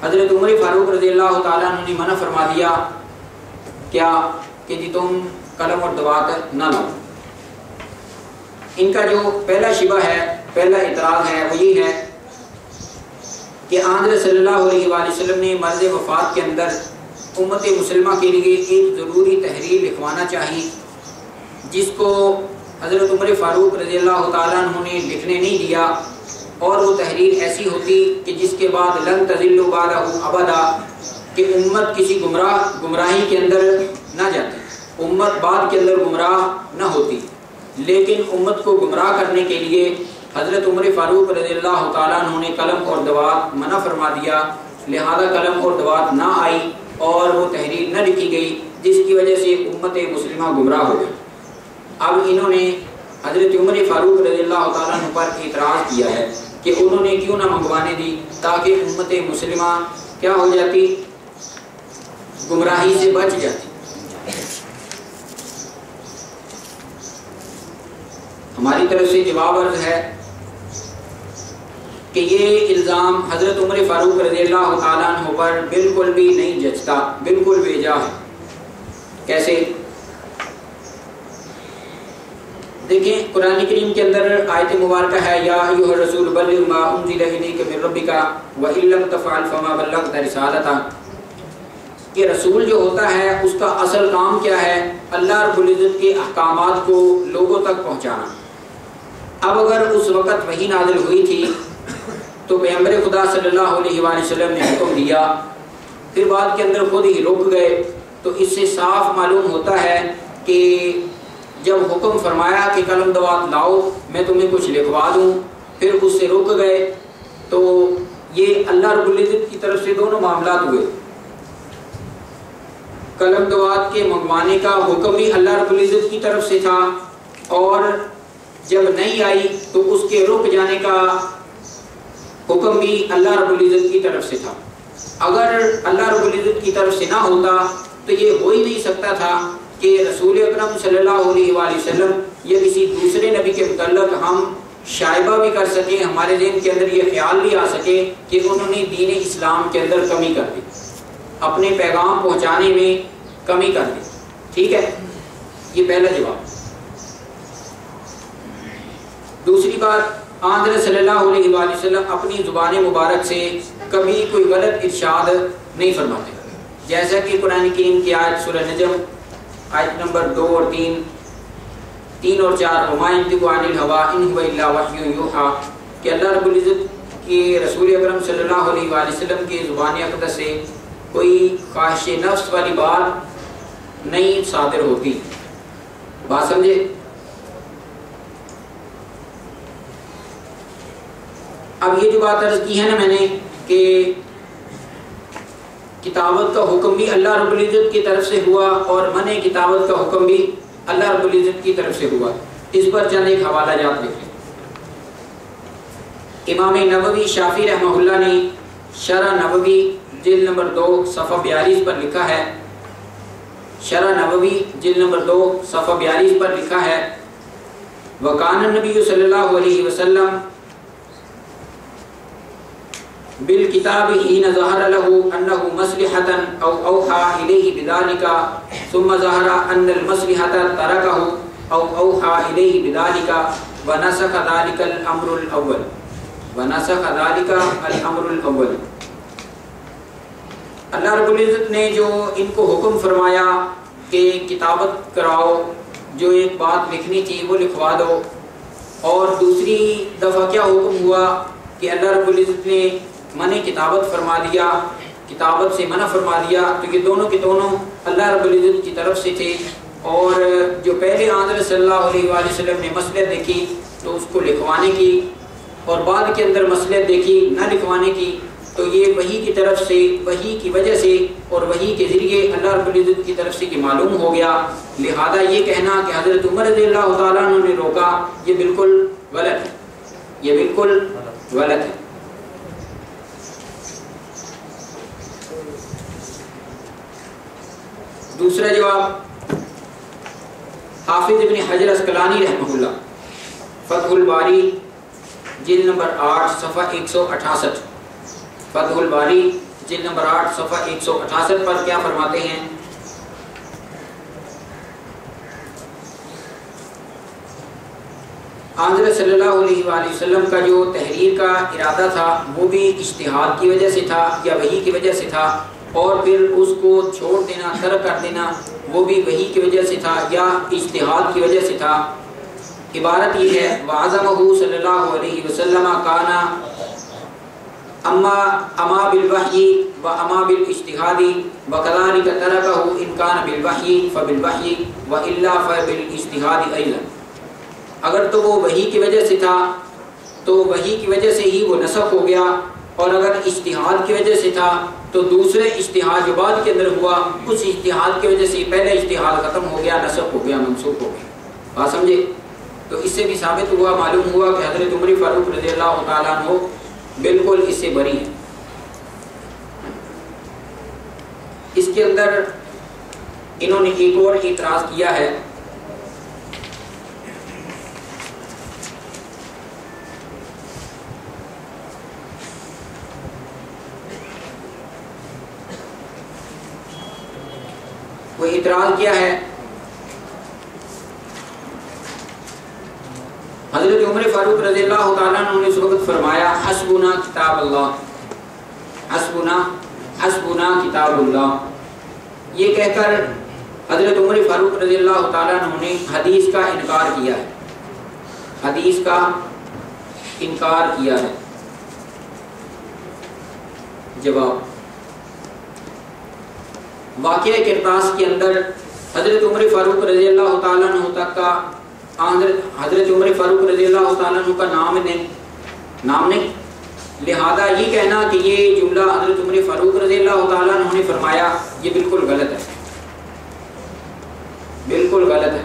حضرت عمر فاروق رضی اللہ تعالیٰ عنہ نے منع فرما دیا کیا کہ جی تم قلم اور دوات نہ لاؤ. ان کا جو پہلا شبہ ہے، پہلا اعتراض ہے وہ یہ ہے کہ حضرت صلی اللہ علیہ وآلہ وسلم نے مرض وفات کے اندر امت مسلمہ کے لیے ایک ضروری تحریر لکھوانا چاہیے جس کو حضرت عمر فاروق رضی اللہ تعالیٰ عنہ نے لکھنے نہیں دیا، اور وہ تحریر ایسی ہوتی کہ جس کے بعد لن تضلوا بعدہ ابدا، کہ امت کسی گمراہی کے اندر نہ جاتی، امت بعد کے اندر گمراہ نہ ہوتی. لیکن امت کو گمراہ کرنے کے لیے حضرت عمر فاروق رضی اللہ تعالیٰ عنہ نے قلم اور دوات منع فرما دیا، لہذا قلم اور دوات نہ آئی اور وہ تحریر نہ لکھی گئی جس کی وجہ سے امت مسلمہ گمراہ ہو گئی. اب انہوں نے حضرت عمر فاروق رضی اللہ تعالیٰ عنہ پر اعتراض کیا ہے کہ انہوں نے کیوں نہ منگوانے دی تاکہ امت مسلمہ کیا ہو جاتی، گمراہی سے بچ جاتی. ہماری طرف سے جواب عرض ہے کہ یہ الزام حضرت عمر فاروق رضی اللہ تعالیٰ عنہ پر بالکل بھی نہیں جچتا، بالکل بے جا ہے. کیسے؟ دیکھیں قرآن کریم کے اندر آیت مبارکہ ہے یا ایھا الرسول بلغ ما انزل الیک من ربک وان لم تفعل فما بلغت رسالتہ. کہ رسول جو ہوتا ہے اس کا اصل کام کیا ہے؟ اللہ رب العزت کے احکامات کو لوگوں تک پہنچانا. اب اگر اس وقت وحی نازل ہوئی تھی تو پیغمبر خدا صلی اللہ علیہ وآلہ وسلم نے حکم دیا، پھر بعد کے اندر خود ہی رک گئے، تو اس سے صاف معلوم ہوتا ہے کہ جب حکم فرمایا کہ قلم دوات لاؤ میں تمہیں کچھ لکھوا دوں، پھر اس سے رک گئے، تو یہ اللہ رب العزت کی طرف سے دونوں معاملات ہوئے. قلم دوات کے منگوانے کا حکم بھی اللہ رب العزت کی طرف سے تھا، اور جب نہیں آئی تو اس کے رک جانے کا حکم بھی اللہ رب العزت کی طرف سے تھا. اگر اللہ رب العزت کی طرف سے نہ ہوتا تو یہ ہو ہی نہیں سکتا تھا کہ رسول اکرم صلی اللہ علیہ وآلہ وسلم یا کسی دوسرے نبی کے متعلق ہم شائبہ بھی کر سکیں، ہمارے ذہن کے اندر یہ خیال بھی آ سکے کہ انہوں نے دین اسلام کے اندر کمی کر دی، اپنے پیغام پہنچانے میں کمی کر دی. ٹھیک ہے، یہ پہلا جواب. دوسری بات، آن صلی اللہ علیہ وآلہ وسلم اپنی زبان مبارک سے کبھی کوئی غلط ارشاد نہیں فرماتے، جیسا کہ قرآن کریم کی آیت سورہ نجم آیت نمبر 2 اور 3 اور 4 وما ينطق عن الهوى ان هو الا وحی یوحی، کہ اللہ رب العزت کے رسول اکرم صلی اللہ علیہ وآلہ وسلم کی زبان اقدس سے کوئی خواہش نفس والی بات نہیں صادر ہوتی. بات سمجھے؟ اب یہ جو بات عرض کی ہے نا میں نے کہ کتابت کا حکم بھی اللہ رب العزت کی طرف سے ہوا اور منع کتابت کا حکم بھی اللہ رب العزت کی طرف سے ہوا، اس پر چند ایک حوالہ جات دیکھیں. امام نووی شافعی رحمہ اللہ نے شرح نووی جلد نمبر 2 صفحہ 42 پر لکھا ہے، شرح نووی جلد نمبر 2 صفحہ 42 پر لکھا ہے، وکان النبی صلی اللہ علیہ وسلم بالکتاب حین ظہر له انه مصلحة او اوحى الیہ بذلك ثم ظہر ان المصلحة ترکه او اوحى الیہ بذلك ونسخ ذلك الامر الاول ونسخ ذلك الامر الاول. اللہ رب العزت نے جو ان کو حکم فرمایا کہ کتابت کراؤ، جو ایک بات لکھنی تھی وہ لکھوا دو، اور دوسری دفعہ کیا حکم ہوا کہ اللہ رب العزت نے منع کتابت فرما دیا، کتابت سے منع فرما دیا، تو یہ دونوں کے دونوں اللہ رب العزت کی طرف سے تھے. اور جو پہلے آن صلی اللہ علیہ وآلہ وسلم نے مصلحت دیکھی تو اس کو لکھوانے کی، اور بعد کے اندر مصلحت دیکھی نہ لکھوانے کی، تو یہ وحی کی طرف سے، وحی کی وجہ سے اور وحی کے ذریعے اللہ رب العزت کی طرف سے یہ معلوم ہو گیا. لہذا یہ کہنا کہ حضرت عمر رضی اللہ تعالیٰ عنہ نے روکا، یہ بالکل غلط ہے، یہ بالکل غلط ہے. دوسرا جواب، حافظ ابن حجر اسقلانی رحمہ اللہ فتح الباری جلد نمبر 8 صفحہ 168، فتح الباری جلد نمبر 8 صفحہ 168 پر کیا فرماتے ہیں؟ حضرت صلی اللہ علیہ وآلہ وسلم کا جو تحریر کا ارادہ تھا وہ بھی اجتہاد کی وجہ سے تھا یا وحی کی وجہ سے تھا، اور پھر اس کو چھوڑ دینا، ترک کر دینا، وہ بھی وحی کی وجہ سے تھا یا اجتہاد کی وجہ سے تھا. عبارت یہ ہے، وَعَزَمَهُ صلی اللہ علیہ وسلم کانا اما بالوحی و اما بالاجتہاد وَكَذَلِكَ تَرَكَهُ إِنْ كَانَ بِالْوحی فَبِالْوحی وَإِلَّا فَبِالْاجتہاد أَيْضًا. اگر تو وہ وحی کی وجہ سے تھا تو وحی کی وجہ سے ہی وہ نسخ ہو گیا، اور اگر اجتہاد کی وجہ سے تھا تو دوسرے اجتہاد جو بعد کے اندر ہوا اس اجتہاد کی وجہ سے پہلے اجتہاد ختم ہو گیا، نسخ ہو گیا، منسوخ ہو گیا. بات سمجھے؟ تو اس سے بھی ثابت ہوا، معلوم ہوا کہ حضرت عمر فاروق رضی اللہ تعالیٰ عنہ بالکل اس سے بری ہیں. اس کے اندر انہوں نے ایک اور اعتراض کیا ہے، وہ اعتراض کیا ہے؟ حضرت عمر فاروق رضی اللہ تعالیٰ عنہ نے اس وقت فرمایا حسبنا کتاب اللہ، حسبنا کتاب اللہ. یہ کہہ کر حضرت عمر فاروق رضی اللہ تعالیٰ عنہ نے حدیث کا انکار کیا ہے، حدیث کا انکار کیا ہے. جواب، واقعہ کرتاس کے اندر حضرت عمر فاروق رضی اللہ تعالیٰ عنہ تک کا حضرت عمر فاروق رضی اللہ تعالیٰ عنہ کا نام نہیں، لہذا یہ کہنا کہ یہ جملہ حضرت عمر فاروق رضی اللہ تعالیٰ عنہ نے فرمایا یہ بالکل غلط ہے، بالکل غلط ہے.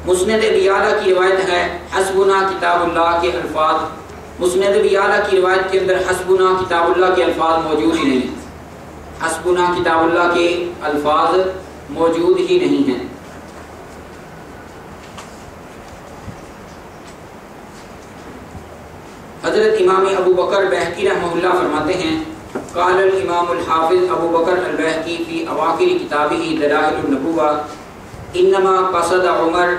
مسند ابی اعلیٰ کی روایت ہے حسبنا کتاب اللہ کے الفاظ، مسند ابی اعلیٰ کی روایت کے اندر حسبنا کتاب اللہ کے الفاظ موجود ہی نہیں، حسبنا کتاب اللہ کے الفاظ موجود ہی نہیں ہیں. حضرت امام ابو بکر بہقی رحمہ اللہ فرماتے ہیں قال الامام الحافظ ابو بکر البہقی فی اواخر کتابہ دلائل النبوہ انما قصد عمر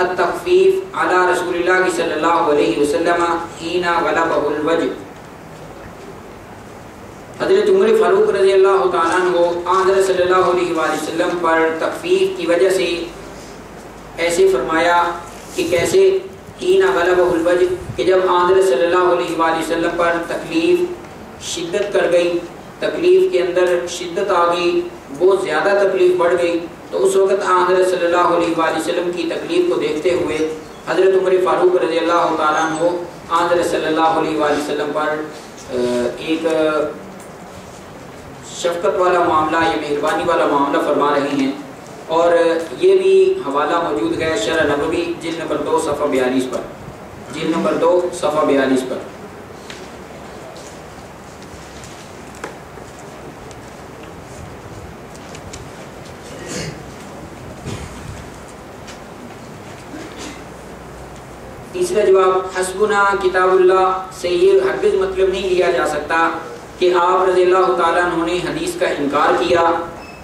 التخفیف علی رسول اللہ صلی اللہ علیہ وسلم حین غلبہ الوجع۔ حضرت عمر فاروق رضی اللہ تعالیٰ عنہ حضرت صلی اللہ علیہ وآلہ وسلم پر تخفیف کی وجہ سے ایسے فرمایا کہ کیسے حین غلبہ الوجع، کہ جب حضرت صلی اللہ علیہ وآلہ وسلم پر تکلیف شدت کر گئی، تکلیف کے اندر شدت آ گئی، بہت زیادہ تکلیف بڑھ گئی، تو اس وقت حضرت صلی اللہ علیہ وآلہ وسلم کی تکلیف کو دیکھتے ہوئے حضرت عمر فاروق رضی اللہ تعالیٰ عنہ حضرت صلی اللہ علیہ وآلہ وسلم پر ایک شفقت والا معاملہ یا مہربانی والا معاملہ فرما رہے ہیں، اور یہ بھی حوالہ موجود ہے شرح نبوی جلد نمبر 2 صفحہ 42 پر، جلد نمبر 2 صفحہ 42 پر۔ تیسرا جواب، حسبنا کتاب اللہ سے یہ ہرگز مطلب نہیں لیا جا سکتا کہ آپ رضی اللہ تعالیٰ عنہ نے حدیث کا انکار کیا،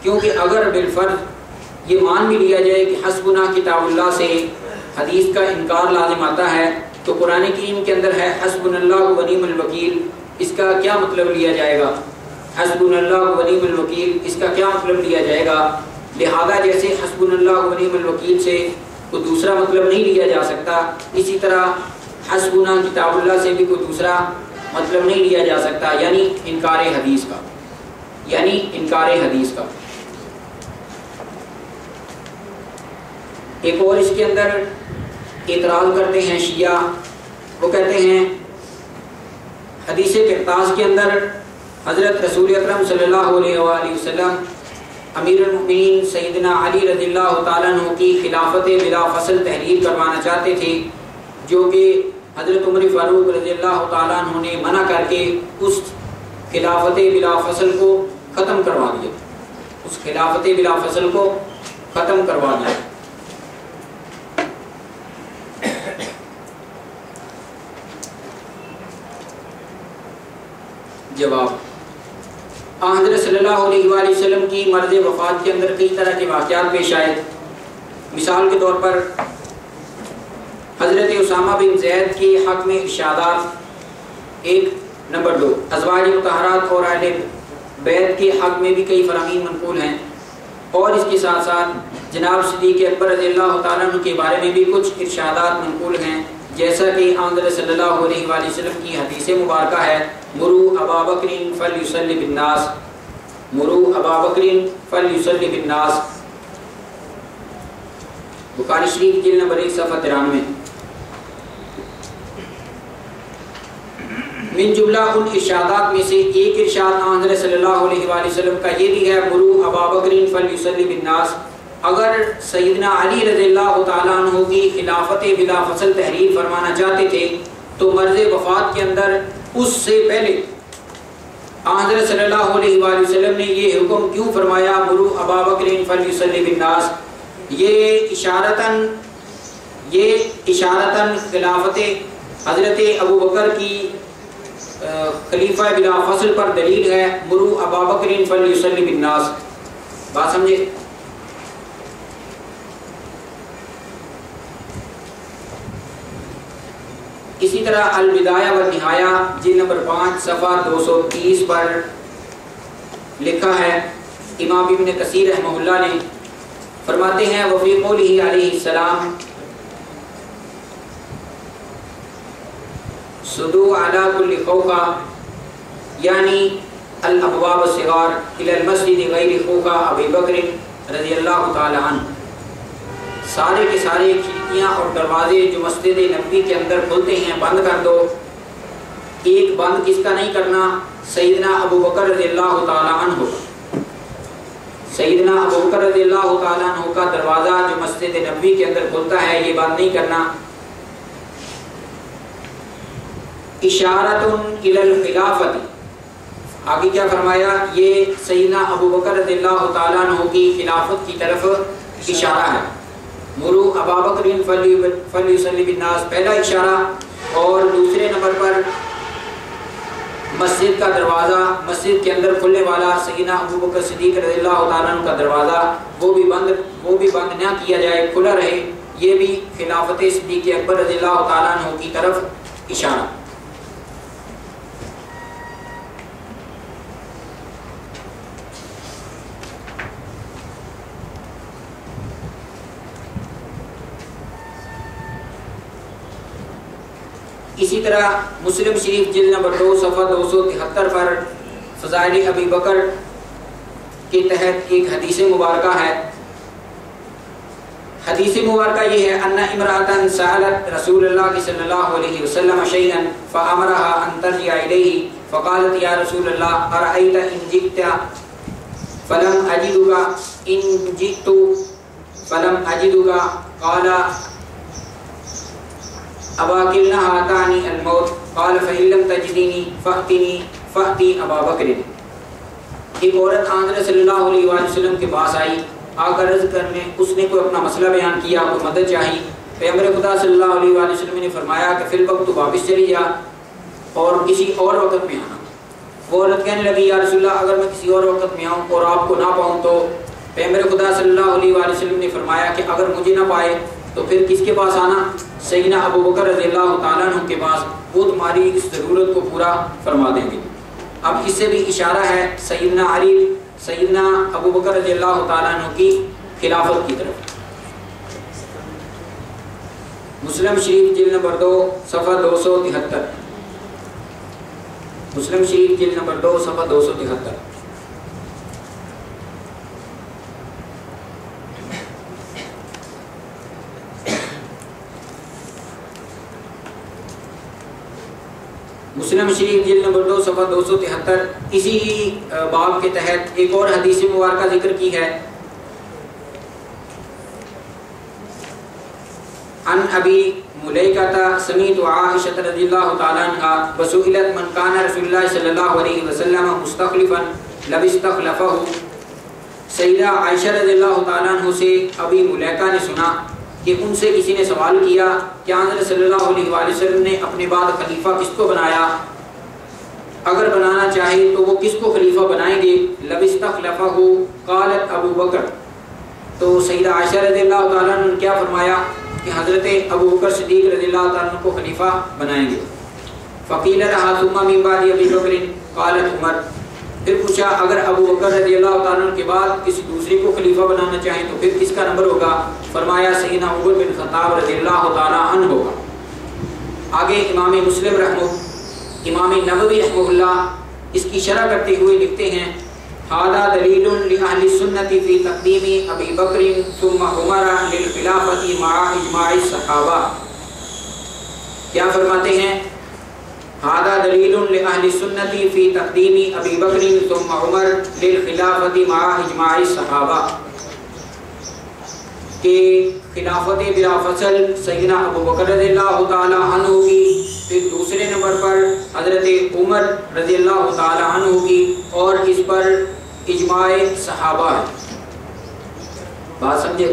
کیونکہ اگر بالفرض یہ مان بھی لیا جائے کہ حسبنا کتاب اللہ سے حدیث کا انکار لازم آتا ہے، تو قرآن کریم کے اندر ہے حسبنا اللہ و نعم الوکیل، اس کا کیا مطلب لیا جائے گا؟ حسبنا اللہ و نعم الوکیل اس کا کیا مطلب لیا جائے گا؟ لہذا جیسے حسبنا اللہ و نعم الوکیل سے کوئی دوسرا مطلب نہیں لیا جا سکتا، اسی طرح حسبنا کتاب اللہ سے بھی کوئی دوسرا مطلب نہیں لیا جا سکتا، یعنی انکار حدیث کا، یعنی انکار حدیث کا۔ ایک اور اس کے اندر اعتراض کرتے ہیں شیعہ، وہ کہتے ہیں حدیث قرطاس کے اندر حضرت رسول اکرم صلی اللہ علیہ وآلہ وسلم امیر المؤمنین سیدنا علی رضی اللہ تعالیٰ عنہ کی خلافت بلا فصل تحریر کروانا چاہتے تھے، جو کہ حضرت عمر فاروق رضی اللہ تعالیٰ عنہ نے منع کر کے اس خلافت بلا فصل کو ختم کروا دیا، اس خلافت بلا فصل کو ختم کروا دیا۔ جواب، حضرت صلی اللہ علیہ وآلہ وسلم کی مرض وفات کے اندر کئی طرح کے واقعات پیش آئے۔ مثال کے طور پر حضرت اسامہ بن زید کے حق میں ارشادات 1، نمبر 2 ازواج مطہرات اور اہل بیت کے حق میں بھی کئی فرامین منقول ہیں، اور اس کے ساتھ ساتھ جناب صدیق اکبر رضی اللہ تعالیٰ عنہ کے بارے میں بھی کچھ ارشادات منقول ہیں، جیسا کہ حضرت صلی اللہ علیہ وآلہ وسلم کی حدیث مبارکہ ہے مروا ابا بکر فلیصلی بالناس، مروا ابا بکر فلیصلی بالناس، بخاری شریف جلد نمبر 1 صفحہ 93۔ من جملہ ان ارشادات میں سے ایک ارشاد حضرت صلی اللہ علیہ وآلہ وسلم کا یہ بھی ہے مروا ابا بکر فلیصلی بالناس، اگر سیدنا علی رضی اللہ تعالیٰ عنہ کی خلافت بلا فصل تحریر فرمانا چاہتے تھے تو مرض وفات کے اندر اس سے پہلے حضرت صلی اللہ علیہ وآلہ وسلم نے یہ حکم کیوں فرمایا مروا ابا بکر فلیصلی بالناس؟ یہ اشارتاً خلافت حضرت ابو بکر کی خلیفہ بلا فصل پر دلیل ہے مروا ابا بکر فلیصلی بالناس۔ بات سمجھے؟ اسی طرح البدایہ والنہایہ جلد نمبر 5 صفحہ 230 پر لکھا ہے، امام ابن کثیر رحمہ اللہ نے فرماتے ہیں وفی قولہ علیہ السلام صدو علی کل خوخہ، یعنی الابواب الصغار الی المسجد غیر خوخہ ابی بکر رضی اللہ تعالی عنہ، سارے کے سارے کھڑکیاں اور دروازے جو مسجد نبوی کے اندر کھلتے ہیں بند کر دو، ایک بند کس کا نہیں کرنا؟ سیدنا ابو بکر رضی اللہ تعالی عنہ، سیدنا ابو بکر رضی اللہ تعالی عنہ کا دروازہ جو مسجد نبوی کے اندر کھلتا ہے یہ بند نہیں کرنا۔ اشارۃ الی الخلافۃ، آگے کیا فرمایا؟ یہ سیدنا ابو بکر رضی اللہ تعالی عنہ کی خلافت کی طرف اشارہ ہے۔ مروا ابا بکر فلیصلی بالناس پہلا اشارہ، اور دوسرے نمبر پر مسجد کا دروازہ، مسجد کے اندر کھلنے والا سیدنا ابو بکر صدیق رضی اللہ تعالیٰ عنہ کا دروازہ وہ بھی بند نہ کیا جائے، کھلا رہے، یہ بھی خلافت صدیق اکبر رضی اللہ تعالیٰ عنہ کی طرف اشارہ۔ اسی طرح مسلم شریف جلد نمبر 2 صفحہ 273 پر فضائل ابی بکر کے تحت ایک حدیث مبارکہ ہے۔ حدیث مبارکہ یہ ہے ان امرأة سألت رسول اللہ صلی اللہ علیہ وسلم شيئا فأمرها ان ترجع إليه فقالت یا رسول اللہ ارأيت ان جئت فلم أجدك ان جئت فلم أجدك قال ابا کلنا آتانی الموت قال فإن لم تجدنی فأتی ابا بکر۔ ایک عورت آن صلی اللہ علیہ وآلہ وسلم کے پاس آئی، آ کر عرض کرنے اس نے کوئی اپنا مسئلہ بیان کیا، کوئی مدد چاہی۔ پیغمبر خدا صلی اللہ علیہ وآلہ وسلم نے فرمایا کہ فی الوقت تو واپس چلی جا اور کسی اور وقت میں آنا۔ وہ عورت کہنے لگی یا رسول اللہ اگر میں کسی اور وقت میں آؤں اور آپ کو نہ پاؤں تو پیغمبر خدا صلی اللہ علیہ وآلہ وسلم نے فرمایا کہ اگر مجھے نہ پائے تو پھر کس کے پاس آنا؟ سیدنا ابو بکر رضی اللہ تعالیٰ عنہ کے پاس، وہ تمہاری اس ضرورت کو پورا فرما دیں گے۔ اب اس سے بھی اشارہ ہے سیدنا ابو بکر رضی اللہ تعالیٰ عنہ کی خلافت کی طرف۔ مسلم شریف جلد نمبر 2 صفحہ 273، مسلم شریف جلد نمبر 2 صفحہ 273۔ مسلم شریف جلد نمبر 2 صفحہ 273 اسی باب کے تحت ایک اور حدیث مبارکہ ذکر کی ہے۔ عن ابی ملیکہ سمیت عائشہ رضی اللہ تعالیٰ عنہ وسئلت من کان رسول اللہ صلی اللہ علیہ وسلم مستخلفا لو استخلفہ۔ سیدہ عائشہ رضی اللہ تعالیٰ عنہ سے ابی ملیکہ نے سنا کہ ان سے کسی نے سوال کیا کہ حضرت صلی اللہ علیہ وآلہ وسلم نے اپنے بعد خلیفہ کس کو بنایا، اگر بنانا چاہے تو وہ کس کو خلیفہ بنائیں گے؟ لو استخلفہ قالت ابو بکر۔ تو سیدہ عائشہ رضی اللہ تعالیٰ عنہ نے کیا فرمایا کہ حضرت ابو بکر صدیق رضی اللہ تعالیٰ عنہ کو خلیفہ بنائیں گے۔ فقیل لها ثم من بعد ابی بکر قالت عمر۔ پھر پوچھا اگر ابو بکر رضی اللہ تعالیٰ عنہ کے بعد کسی دوسرے کو خلیفہ بنانا چاہیں تو پھر کس کا نمبر ہوگا؟ فرمایا سیدنا عمر بن خطاب رضی اللہ تعالیٰ عنہ ہوگا۔ آگے امام مسلم امام نووی رحمہ اللہ اس کی شرح کرتے ہوئے لکھتے ہیں ھذا دلیل لأہل السنة فی تقدیم ابی بکر ثم عمر للخلافۃ مع اجماع الصحابہ۔ کیا فرماتے ہیں؟ ھذا دلیل لأہل السنة فی تقدیم ابی بکر ثم عمر للخلافۃ مع اجماع الصحابہ، کہ خلافت بلا فصل سیدنا ابو بکر رضی اللہ تعالی عنہ کی، پھر دوسرے نمبر پر حضرت عمر رضی اللہ تعالی عنہ کی، اور اس پر اجماع صحابہ ہے۔ بات سمجھے؟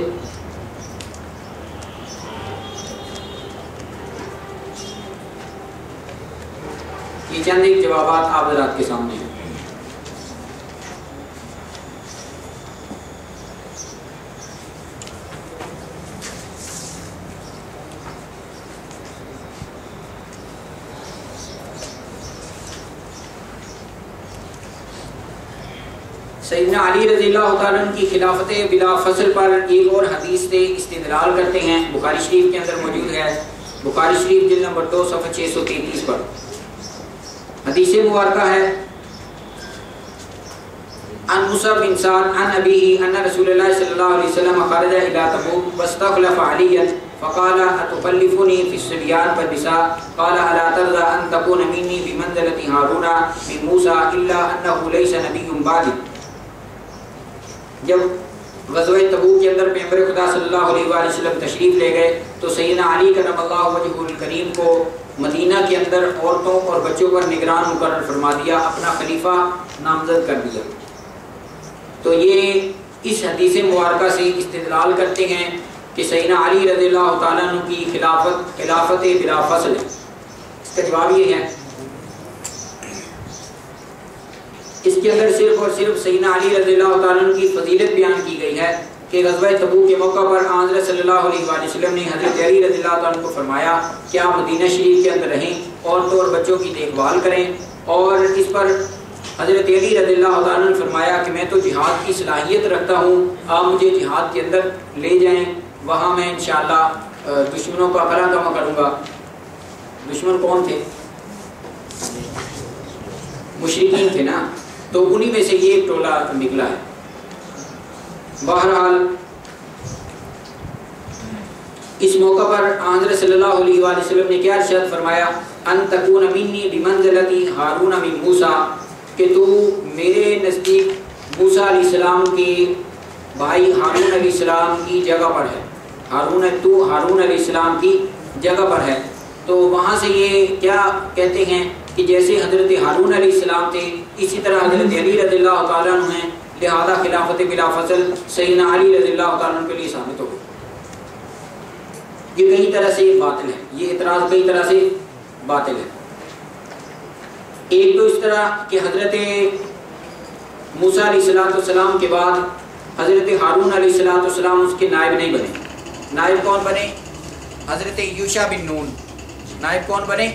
یہ چند ایک جوابات آپ حضرات کے سامنے ہیں۔ سیدنا علی رضی اللہ تعالیٰ عنہ کی خلافت بلا فصل پر ایک اور حدیث سے استدلال کرتے ہیں، بخاری شریف کے اندر موجود ہے، بخاری شریف جلد نمبر 2 صفحہ 633 پر حدیث مبارکہ ہے۔ عن موسیٰ بن سعد عن ابیہ ان رسول اللہ صلی اللہ علیہ وسلم خرج الى تبوک واستخلف علیا فقال اتخلفنی فی الصبیان والنساء قال الا ترضى ان تكون منی بمنزلة ہارون من موسیٰ الا انه لیس نبی بعد۔ جب غزوہ تبوک کے اندر پیغمبر خدا صلی اللہ علیہ وآلہ وسلم تشریف لے گئے تو سیدنا علی کرم اللہ وجہہ الکریم کو مدینہ کے اندر عورتوں اور بچوں پر نگران مقرر فرما دیا، اپنا خلیفہ نامزد کر دیا۔ تو یہ اس حدیث مبارکہ سے استدلال کرتے ہیں کہ سیدنا علی رضی اللہ تعالیٰ عنہ کی خلافت بلا فصل ہے۔ کا جواب یہ ہے، اس کے اندر صرف اور صرف سیدنا علی رضی اللہ تعالیٰ عنہ کی فضیلت بیان کی گئی ہے کہ غزوہ تبوک کے موقع پر حضرت صلی اللہ علیہ وآلہ وسلم نے حضرت علی رضی اللہ تعالیٰ عنہ کو فرمایا کہ آپ مدینہ شریف کے اندر رہیں، عورتوں اور بچوں کی دیکھ بھال کریں، اور اس پر حضرت علی رضی اللہ تعالیٰ عنہ نے فرمایا کہ میں تو جہاد کی صلاحیت رکھتا ہوں، آپ مجھے جہاد کے اندر لے جائیں، وہاں میں انشاءاللہ دشمنوں کا بھلا کام کروں گا۔ دشمن کون تھے؟ مشرکین تھے نا، تو انہی میں سے یہ ایک ٹولہ نکلا ہے۔ بہرحال اس موقع پر حضرت صلی اللہ علیہ وآلہ وسلم نے کیا ارشاد فرمایا، ان تکون منی بمنزلتی ہارون من موسیٰ، کہ تو میرے نزدیک موسیٰ علیہ السلام کے بھائی ہارون علیہ السلام کی جگہ پر ہے، تو ہارون علیہ السلام کی جگہ پر ہے۔ تو وہاں سے یہ کیا کہتے ہیں کہ جیسے حضرت ہارون علیہ السلام تھے اسی طرح حضرت علی رضی اللہ تعالیٰ عنہ ہیں، لہذا خلافت بلا فصل سیدنا علی رضی اللہ تعالیٰ عنہ کے لیے ثابت ہو گئی۔ یہ کئی طرح سے باطل ہے، یہ اعتراض کئی طرح سے باطل ہے۔ ایک تو اس طرح کہ حضرت موسیٰ علیہ السلام کے بعد حضرت ہارون علیہ السلام اس کے نائب نہیں بنے۔ نائب کون بنے؟ حضرت یوشع بن نون۔ نائب کون بنے؟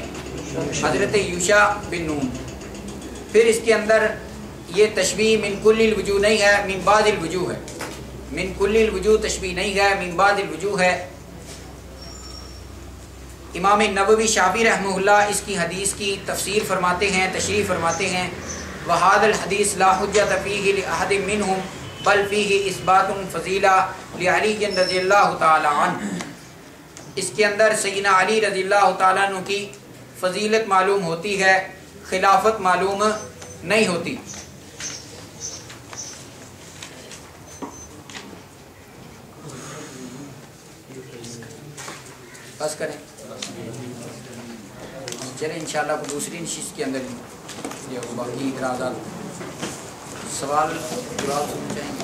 حضرت یوشع بن نون۔ پھر اس کے اندر یہ تشبیہ من کل الوجوہ نہیں ہے، من بعض الوجوہ ہے۔ من کل الوجوہ تشبیہ نہیں ہے، من بعض الوجوہ ہے۔ امام نووی شافعی رحمہ اللہ اس کی حدیث کی تفسیر فرماتے ہیں، تشریح فرماتے ہیں، وَهَذَا الْحَدِيثُ لَا حُجَّةَ فِيهِ لِأَحَدٍ مِّنْهُمْ بَلْ فِيهِ إِثْبَاتٌ فَضِيلَةٍ لِعَلِيٍّ رضی اللہ تعالی عنہ۔ اس کے اندر سیدنا علی رضی اللہ تعالیٰ عنہ کی فضیلت معلوم ہوتی ہے، خلافت معلوم نہیں ہوتی۔ بس کریں، چلیں انشاءاللہ کو دوسری نشست کے اندر باقی اعتراضات سوال جواب سننا چاہیں گے۔